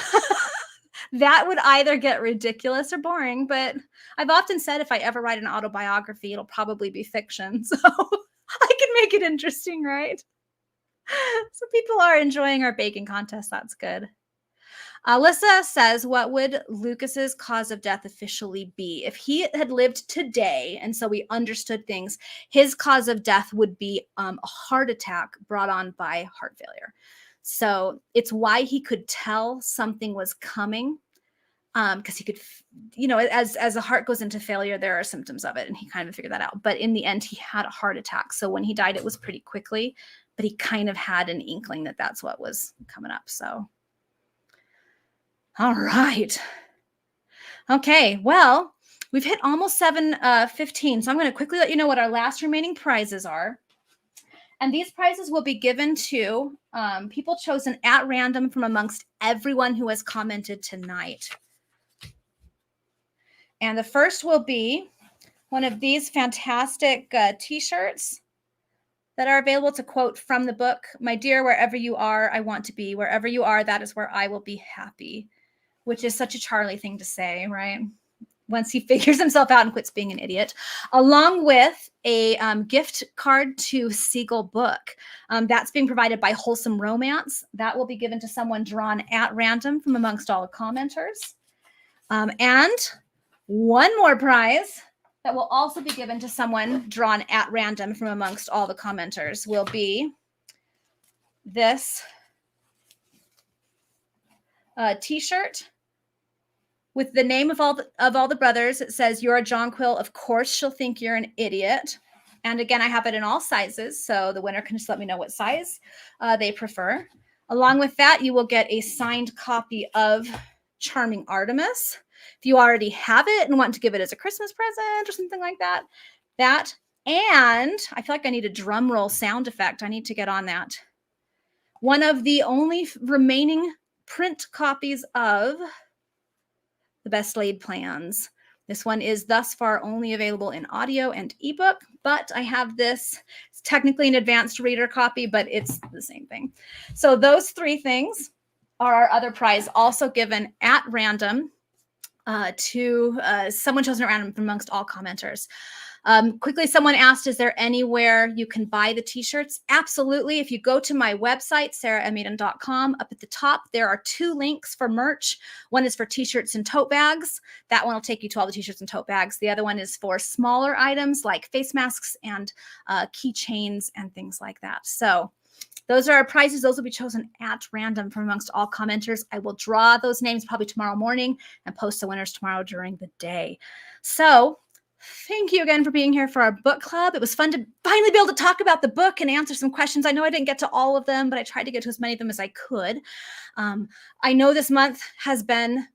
That would either get ridiculous or boring, but I've often said if I ever write an autobiography, it'll probably be fiction. So I can make it interesting, right? So people are enjoying our baking contest. That's good. Alyssa says, what would Lucas's cause of death officially be? If he had lived today, and so we understood things, his cause of death would be a heart attack brought on by heart failure. So it's why he could tell something was coming, because he could, as the heart goes into failure, there are symptoms of it, and he kind of figured that out. But in the end, he had a heart attack. So when he died, it was pretty quickly, but he kind of had an inkling that that's what was coming up. So. All right. Okay, well, we've hit almost 7:15, so I'm going to quickly let you know what our last remaining prizes are. And these prizes will be given to people chosen at random from amongst everyone who has commented tonight. And the first will be one of these fantastic t-shirts that are available to quote from the book, "My dear, wherever you are, I want to be. Wherever you are, that is where I will be happy." Which is such a Charlie thing to say, right? Once he figures himself out and quits being an idiot, along with a gift card to Siegel Book. That's being provided by Wholesome Romance. That will be given to someone drawn at random from amongst all the commenters. And one more prize that will also be given to someone drawn at random from amongst all the commenters will be this t-shirt with the name of all the brothers. It says, "You're a Jonquil. Of course she'll think you're an idiot." And again, I have it in all sizes, so the winner can just let me know what size they prefer. Along with that, you will get a signed copy of Charming Artemis. If you already have it and want to give it as a Christmas present or something like that, and I feel like I need a drum roll sound effect. I need to get on that. One of the only remaining print copies of The Best Laid Plans. This one is thus far only available in audio and ebook, but I have this. It's technically an advanced reader copy, but it's the same thing. So those three things are our other prize, also given at random to someone chosen at random from amongst all commenters. Quickly, someone asked, is there anywhere you can buy the t-shirts? Absolutely. If you go to my website, sarahmeden.com, up at the top, there are 2 links for merch. One is for t-shirts and tote bags. That one will take you to all the t-shirts and tote bags. The other one is for smaller items like face masks and keychains and things like that. So those are our prizes. Those will be chosen at random from amongst all commenters. I will draw those names probably tomorrow morning and post the winners tomorrow during the day. So thank you again for being here for our book club. It was fun to finally be able to talk about the book and answer some questions. I know I didn't get to all of them, but I tried to get to as many of them as I could. I know this month has been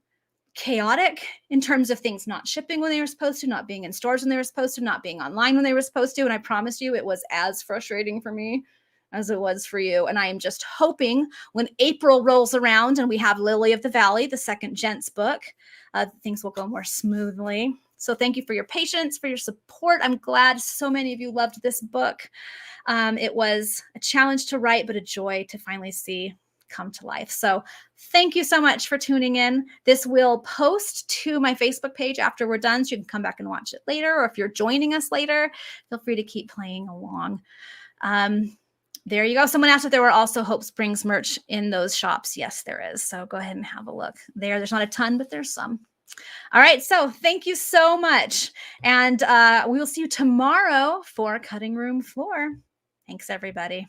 chaotic in terms of things not shipping when they were supposed to, not being in stores when they were supposed to, not being online when they were supposed to. And I promise you, it was as frustrating for me as it was for you. And I am just hoping when April rolls around and we have Lily of the Valley, the second Gents book, things will go more smoothly. So thank you for your patience, for your support. I'm glad so many of you loved this book. It was a challenge to write, but a joy to finally see come to life. So thank you so much for tuning in. This will post to my Facebook page after we're done, so you can come back and watch it later. Or if you're joining us later, feel free to keep playing along. There you go. Someone asked if there were also Hope Springs merch in those shops. Yes, there is. So go ahead and have a look there. There's not a ton, but there's some. All right. So thank you so much. And we will see you tomorrow for Cutting Room 4. Thanks, everybody.